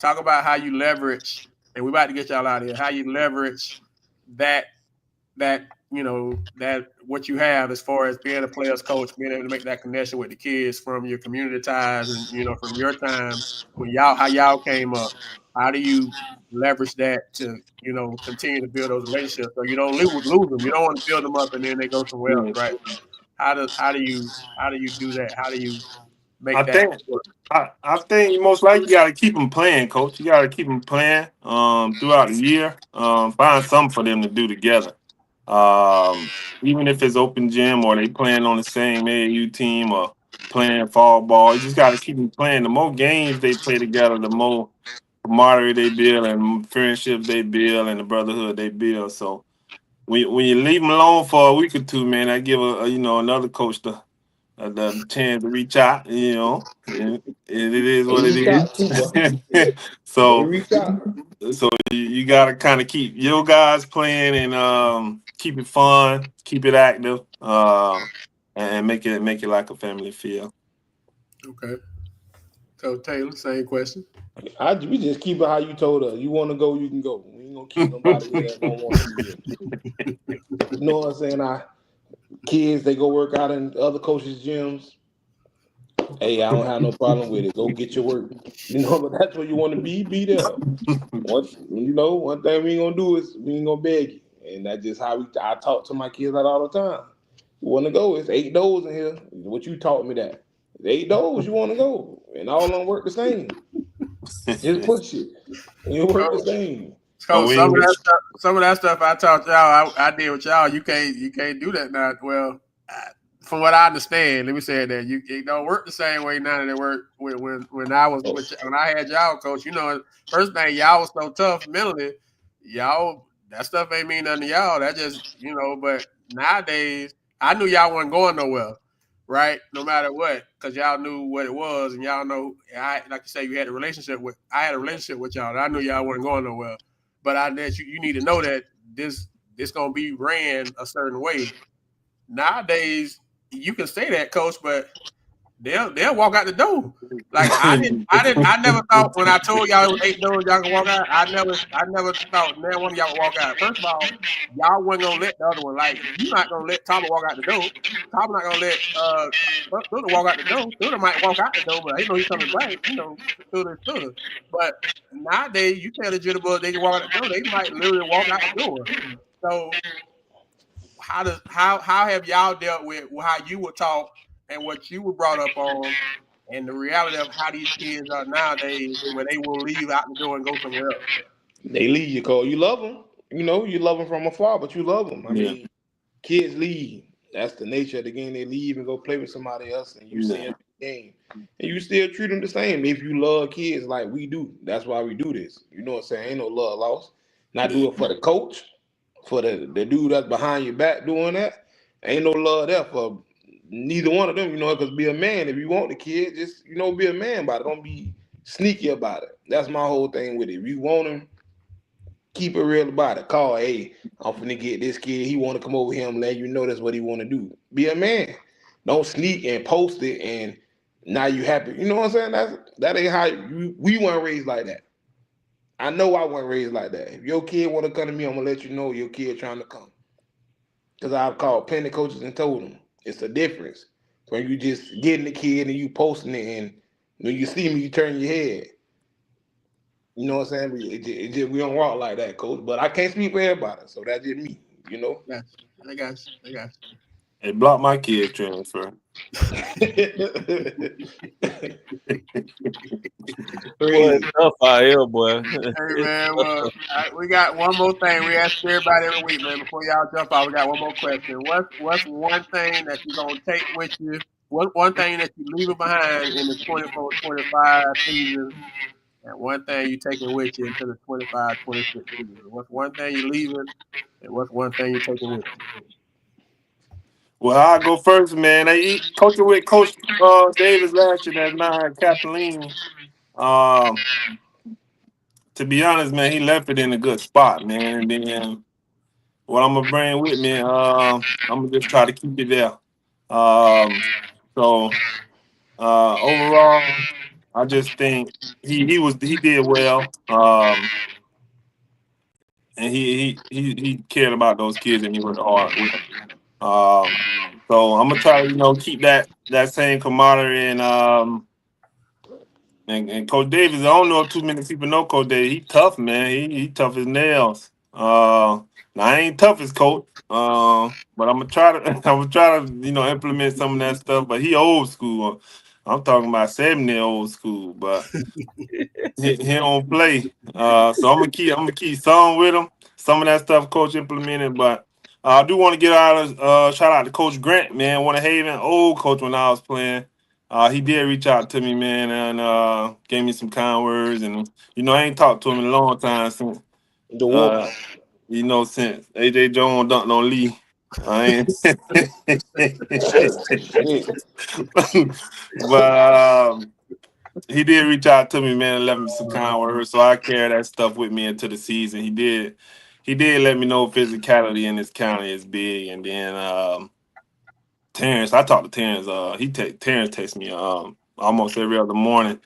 talk about how you leverage, and we're about to get y'all out of here, how you leverage that what you have as far as being a player's coach, being able to make that connection with the kids from your community ties and from your time when how y'all came up. How do you leverage that to continue to build those relationships so you don't lose them? You don't want to build them up and then they go somewhere else, right? How do you do that? How do you make I that think work? I think most likely you got to keep them playing, Coach. You got to keep them playing throughout the year. Find something for them to do together. Even if it's open gym or they playing on the same AAU team or playing fall ball, you just got to keep them playing. The more games they play together, the more camaraderie they build and friendships they build and the brotherhood they build. So when you leave them alone for a week or two, man, I give another coach the chance to reach out. And it is what it is. So you gotta kind of keep your guys playing and keep it fun, keep it active, and make it like a family feel. Okay. So Taylor, same question. We just keep it how you told us. You want to go, you can go. We ain't gonna keep nobody here that don't want to be here. You know what I'm saying? Kids, they go work out in other coaches' gyms. Hey, I don't have no problem with it. Go get your work. But that's where you want to be there. One thing we ain't gonna do is we ain't gonna beg you. And that's just how I talk to my kids all the time. You wanna go, it's 8 doors in here. What you taught me that. It's 8 doors you wanna go. And all of them work the same. Just push it. You work the same. So some of that stuff I taught y'all, I did with y'all. You can't do that now. Well, from what I understand, let me say that it don't work the same way now that it worked when I was when I had y'all coach. First thing, y'all was so tough mentally. Y'all, that stuff ain't mean nothing to y'all. That just But nowadays, I knew y'all wasn't going nowhere, right? No matter what, because y'all knew what it was, and y'all know. Like you say, I had a relationship with y'all. And I knew y'all wasn't going nowhere. But you need to know that this gonna be ran a certain way. Nowadays, you can say that, coach, but they'll walk out the door. Like I never thought when I told y'all it was 8 doors y'all can walk out. I never thought man one of y'all would walk out. First of all, y'all wasn't gonna let the other one. Like you're not gonna let Tommy walk out the door. Tommy not gonna let Thunder walk out the door. Thunder might walk out the door, but he know he's coming back. Thunder. But nowadays, you tell the jitterbug they can walk out the door, they might literally walk out the door. So how have y'all dealt with how you were taught and what you were brought up on, and the reality of how these kids are nowadays, where they will leave out the door and go somewhere else? They leave you, Cole. You love them. You love them from afar, but you love them. I mean, kids leave. That's the nature of the game. They leave and go play with somebody else, and you see them in the game. And you still treat them the same if you love kids like we do. That's why we do this. You know what I'm saying? Ain't no love lost. Not do it for the coach, for the dude that's behind your back doing that. Ain't no love there for neither one of them, because be a man. If you want the kid, just, be a man about it. Don't be sneaky about it. That's my whole thing with it. If you want him, keep it real about it. Call, hey, I'm finna get this kid. He want to come over here and let you know that's what he want to do. Be a man. Don't sneak and post it and now you happy. You know what I'm saying? That ain't how we weren't raised like that. I know I wasn't raised like that. If your kid want to come to me, I'm going to let you know your kid trying to come. Because I've called plenty coaches and told them it's a difference when you just getting the kid and you posting it, and when you see me, you turn your head. You know what I'm saying? We don't rock like that, coach. But I can't speak for everybody, so that's just me. You know. Yes, I got you. Hey, block my kid transfer. Boy, it's tough out here, boy. Hey man, well, we got one more thing we ask everybody every week, man. Before y'all jump out, we got one more question. What's one thing that you're gonna take with you? What one thing that you leaving behind in the 24-25 season, and one thing you taking with you into the 25-26 season? What's one thing you leaving, and what's one thing you taking with you? Well, I'll go first, man. Coaching with Coach Davis last year, that nine Kathleen. Um, to be honest, man, he left it in a good spot, man. And then what I'm gonna bring with me, I'm gonna just try to keep it there. Um, so overall, I just think he did well. And he cared about those kids and he worked hard with them. So I'm gonna try to keep that same camaraderie and Coach Davis. I don't know if too many people know Coach Davis. He tough, man. He tough as nails. Now I ain't tough as Coach. But I'm gonna try to implement some of that stuff. But he old school. I'm talking about 70 old school, but he don't play. So I'm gonna keep some with him. Some of that stuff Coach implemented, but I do want to get shout out to Coach Grant, man. One of Haven old coach when I was playing. He did reach out to me, man, and gave me some kind words. And I ain't talked to him in a long time since The wolf. since AJ Jones dunked on Lee. I ain't. But he did reach out to me, man, and left me some kind words. So I carry that stuff with me into the season. He did let me know physicality in this county is big. And then Terrence, I talked to Terrence. Terrence texts me almost every other morning.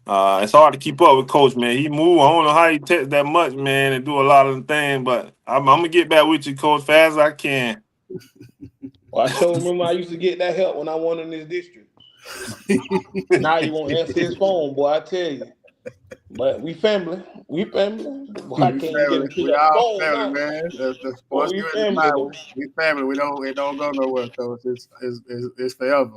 It's hard to keep up with Coach, man. He move. I don't know how he texts that much, man, and do a lot of the things. But I'm gonna get back with you, Coach, fast as I can. Well, I sure remember I used to get that help when I won in this district. Now you won't answer his phone, boy. I tell you. But we family. We family. Boy, I can't even get him to pick We up the all phone family, now. man. The Boy, sports we you in the family mind. though. We family. It don't go nowhere, Coach. It's forever.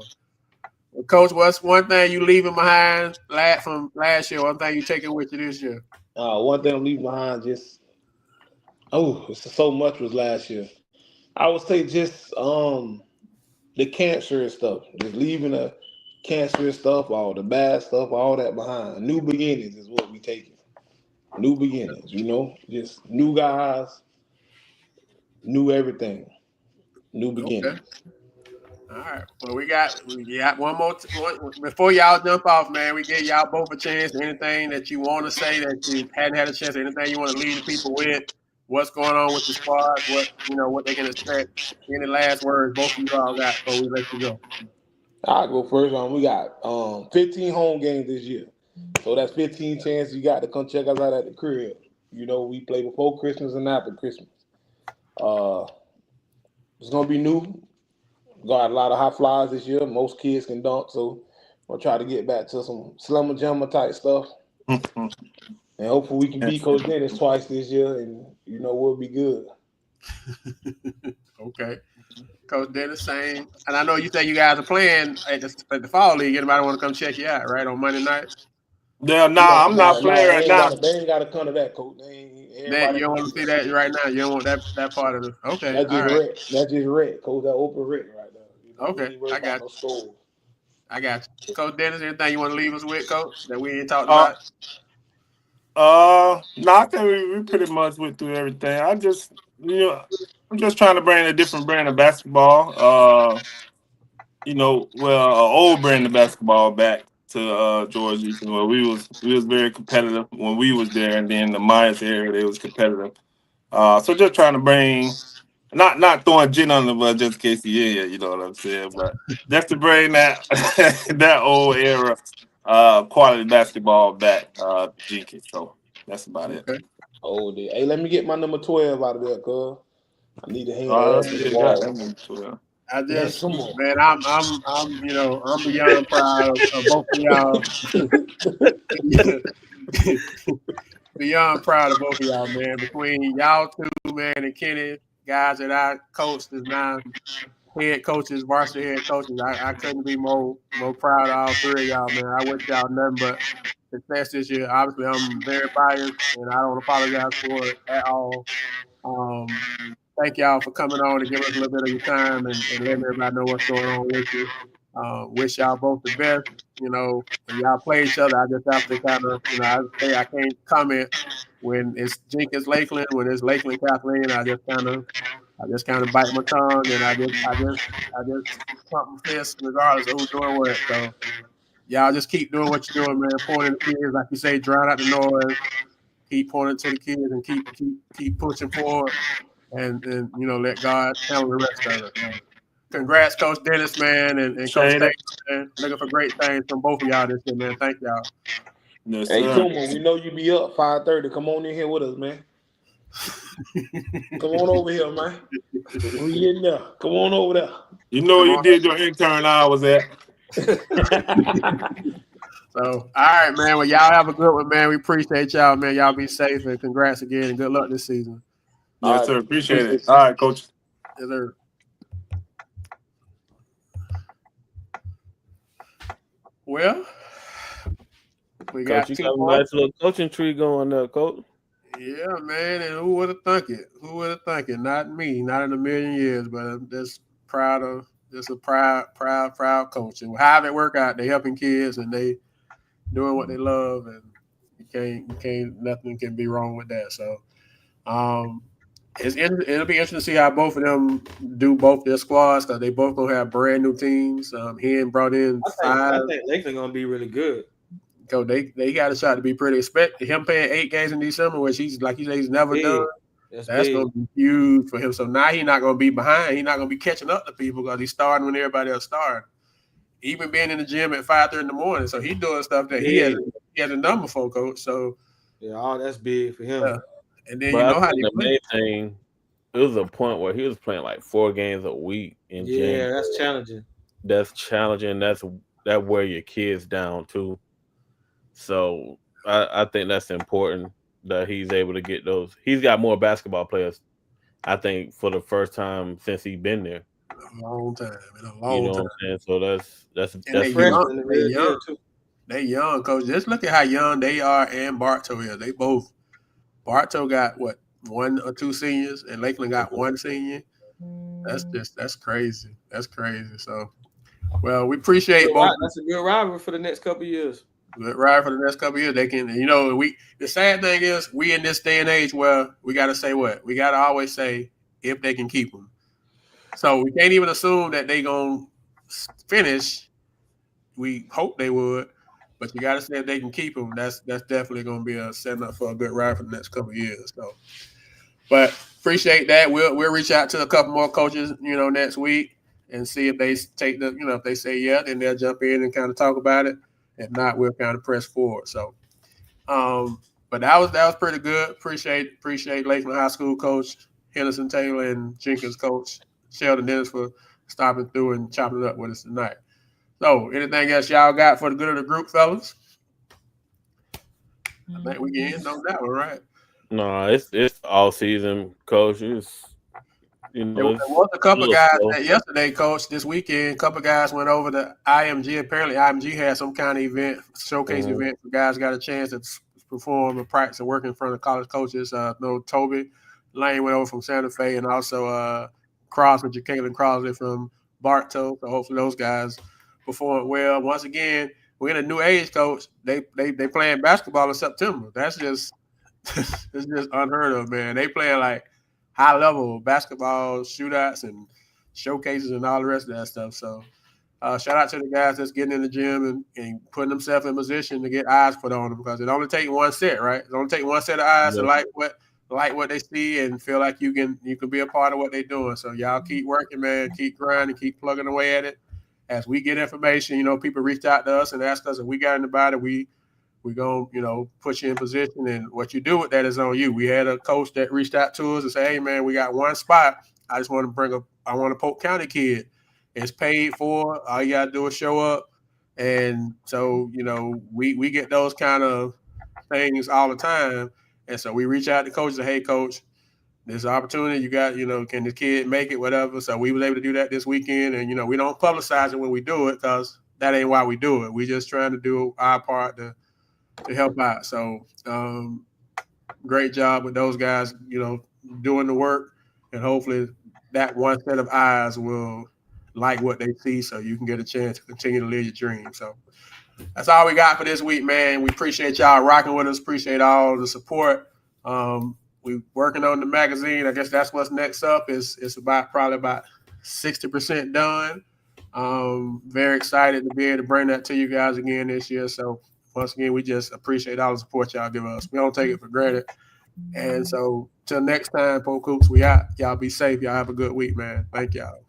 Well, Coach, what's one thing you leaving behind from last year? One thing you taking with you this year? One thing I'm leaving behind so much was last year. I would say just the cancerous stuff. Just leaving the cancerous stuff, all the bad stuff, all that behind. New beginnings is what we taking. New beginnings, just new guys, new everything, new Okay. beginnings. All right. Well, we got one more before y'all jump off, man. We give y'all both a chance. Anything that you want to say that you hadn't had a chance, anything you want to leave the people with, what's going on with the squad, what they can expect. Any last words both of you all got before we let you go? I'll go first. We got 15 home games this year. So that's 15 chances you got to come check us out at the crib. We play before Christmas and after Christmas. It's gonna be new. Got a lot of high flyers this year. Most kids can dunk, so we'll try to get back to some slammer jammer type stuff. And hopefully we can beat Coach Dennis twice this year, and we'll be good. Okay. Coach Dennis, same. And I know you say you guys are playing at the fall league. Anybody want to come check you out, right, on Monday night? Yeah, nah, I'm not playing right now. They ain't got to come to that, Coach. That you don't want to see that right now. You don't want that part of it. Okay, That's just all right. That's just red, Coach. That open red right there. Okay, I got you. I got you. Coach Dennis, anything you want to leave us with, Coach, that we ain't talked about? No, I think we pretty much went through everything. I'm just trying to bring a different brand of basketball. An old brand of basketball back to Georgia. Where we was very competitive when we was there, and then the Myers era they was competitive. So just trying to bring, not throwing gin on the bus just in case he is here, you know what I'm saying, but just to bring that that old era quality basketball back, Jenkins. So that's about it. Okay. Oh, dear. Hey, let me get my number 12 out of there, cuz. I need to hang that I up on see the you got wall. that number 12. I just, come on. man, I'm beyond proud of both of y'all. Beyond proud of both of y'all, man. Between y'all two, man, and Kenny, guys that I coached is now head coaches, varsity head coaches. I couldn't be more proud of all three of y'all, man. I wish y'all nothing but success this year. Obviously, I'm very biased, and I don't apologize for it at all. Thank y'all for coming on and giving us a little bit of your time and letting everybody know what's going on with you. Wish y'all both the best. You know, when y'all play each other, I just have to kind of, I say I can't comment when it's Jenkins Lakeland, when it's Lakeland Kathleen. I just kind of bite my tongue and I just pump my fist regardless of who's doing what. So y'all just keep doing what you're doing, man. Pointing the kids, like you say, drown out the noise. Keep pointing to the kids and keep pushing forward. And let God handle the rest of it. Congrats, Coach Dennis, man, and Coach Taylor, man. Looking for great things from both of y'all this year, man. Thank y'all. Yes, hey, Tumo, we know you be up 5:30. Come on in here with us, man. Come on over here, man. We in there. Come on over there. You know you did your intern hours at. So, all right, man. Well, y'all have a good one, man. We appreciate y'all, man. Y'all be safe and congrats again and good luck this season. Yes, right, sir. Appreciate it. All right, Coach. Yes, sir. Well, we got Coach, you got a nice little coaching tree going there, Coach. Yeah, man. And who would have thunk it? Who would have thunk it? Not me. Not in a million years. But I'm just proud of. Just a proud coach. And however it work out, they helping kids and they doing what they love, and nothing can be wrong with that. So, it'll be interesting to see how both of them do both their squads because they both gonna have brand new teams. He brought in five. I think Lakeland gonna be really good. So they got a shot to be pretty. Expect him playing 8 games in December, which he's never done. That's gonna be huge for him. So now he's not gonna be behind. He's not gonna be catching up to people because he's starting when everybody else starting. Even being in the gym at 5:30 in the morning, so he's doing stuff that he has a number for, Coach. So that's big for him. Yeah. And then how the main thing, it was a point where he was playing like 4 games a week in January. That's challenging. That's challenging. That wear your kids down too. So I think that's important that he's able to get those. He's got more basketball players, I think, for the first time since he's been there. In a long time. You know what I'm saying? So that's young. They young, Coach. Just look at how young they are and Bartow is. They both. Bartow got 1 or 2 seniors, and Lakeland got 1 senior. That's crazy. That's crazy. So, well, we appreciate both. That's a good rivalry for the next couple of years. Good ride for the next couple of years. They can, the sad thing is we in this day and age where we got to say what? We got to always say if they can keep them. So we can't even assume that they going to finish. We hope they would, but you got to say if they can keep them. That's definitely going to be a setting up for a good ride for the next couple of years. So, but appreciate that. We'll reach out to a couple more coaches, next week and see if they take if they say yeah, then they'll jump in and kind of talk about it. If not, we'll kind of press forward. So, but that was pretty good. Appreciate Lakeland High School coach Henderson Taylor and Jenkins coach Sheldon Dennis for stopping through and chopping it up with us tonight. So, anything else y'all got for the good of the group, fellas? I think we can end on that one, right? No, it's all season, coach. There was a couple of guys that yesterday, Coach, this weekend. A couple of guys went over to IMG. Apparently, IMG had some kind of event, showcase event. The guys got a chance to perform and practice and work in front of college coaches. Toby Lane went over from Santa Fe, and also Crosby, Jacqueline Crosby from Bartow. So hopefully those guys performed well. Once again, we're in a new age, Coach. They playing basketball in September. That's just it's just unheard of, man. They playing like high level basketball shootouts and showcases and all the rest of that stuff. So shout out to the guys that's getting in the gym and putting themselves in position to get eyes put on them because it only takes one set, right? It only takes one set of eyes to like what they see and feel like you can be a part of what they're doing. So y'all keep working, man. Keep grinding, keep plugging away at it. As we get information, people reach out to us and ask us if we got anybody, we're going to, put you in position, and what you do with that is on you. We had a coach that reached out to us and said, hey, man, we got one spot. I just want to I want a Polk County kid. It's paid for. All you gotta do is show up. And so, we get those kind of things all the time. And so we reach out to coaches and, hey, coach, this opportunity you got, can the kid make it, whatever. So we was able to do that this weekend. And, we don't publicize it when we do it because that ain't why we do it. We just trying to do our part to help out. So great job with those guys, doing the work. And hopefully that one set of eyes will like what they see so you can get a chance to continue to live your dream. So that's all we got for this week, man. We appreciate y'all rocking with us. Appreciate all the support. We working on the magazine. I guess that's what's next up. It's probably about 60% done. Very excited to be able to bring that to you guys again this year. So once again, we just appreciate all the support y'all give us. We don't take it for granted. And so till next time, Poke Hoops, we out. Y'all be safe. Y'all have a good week, man. Thank y'all.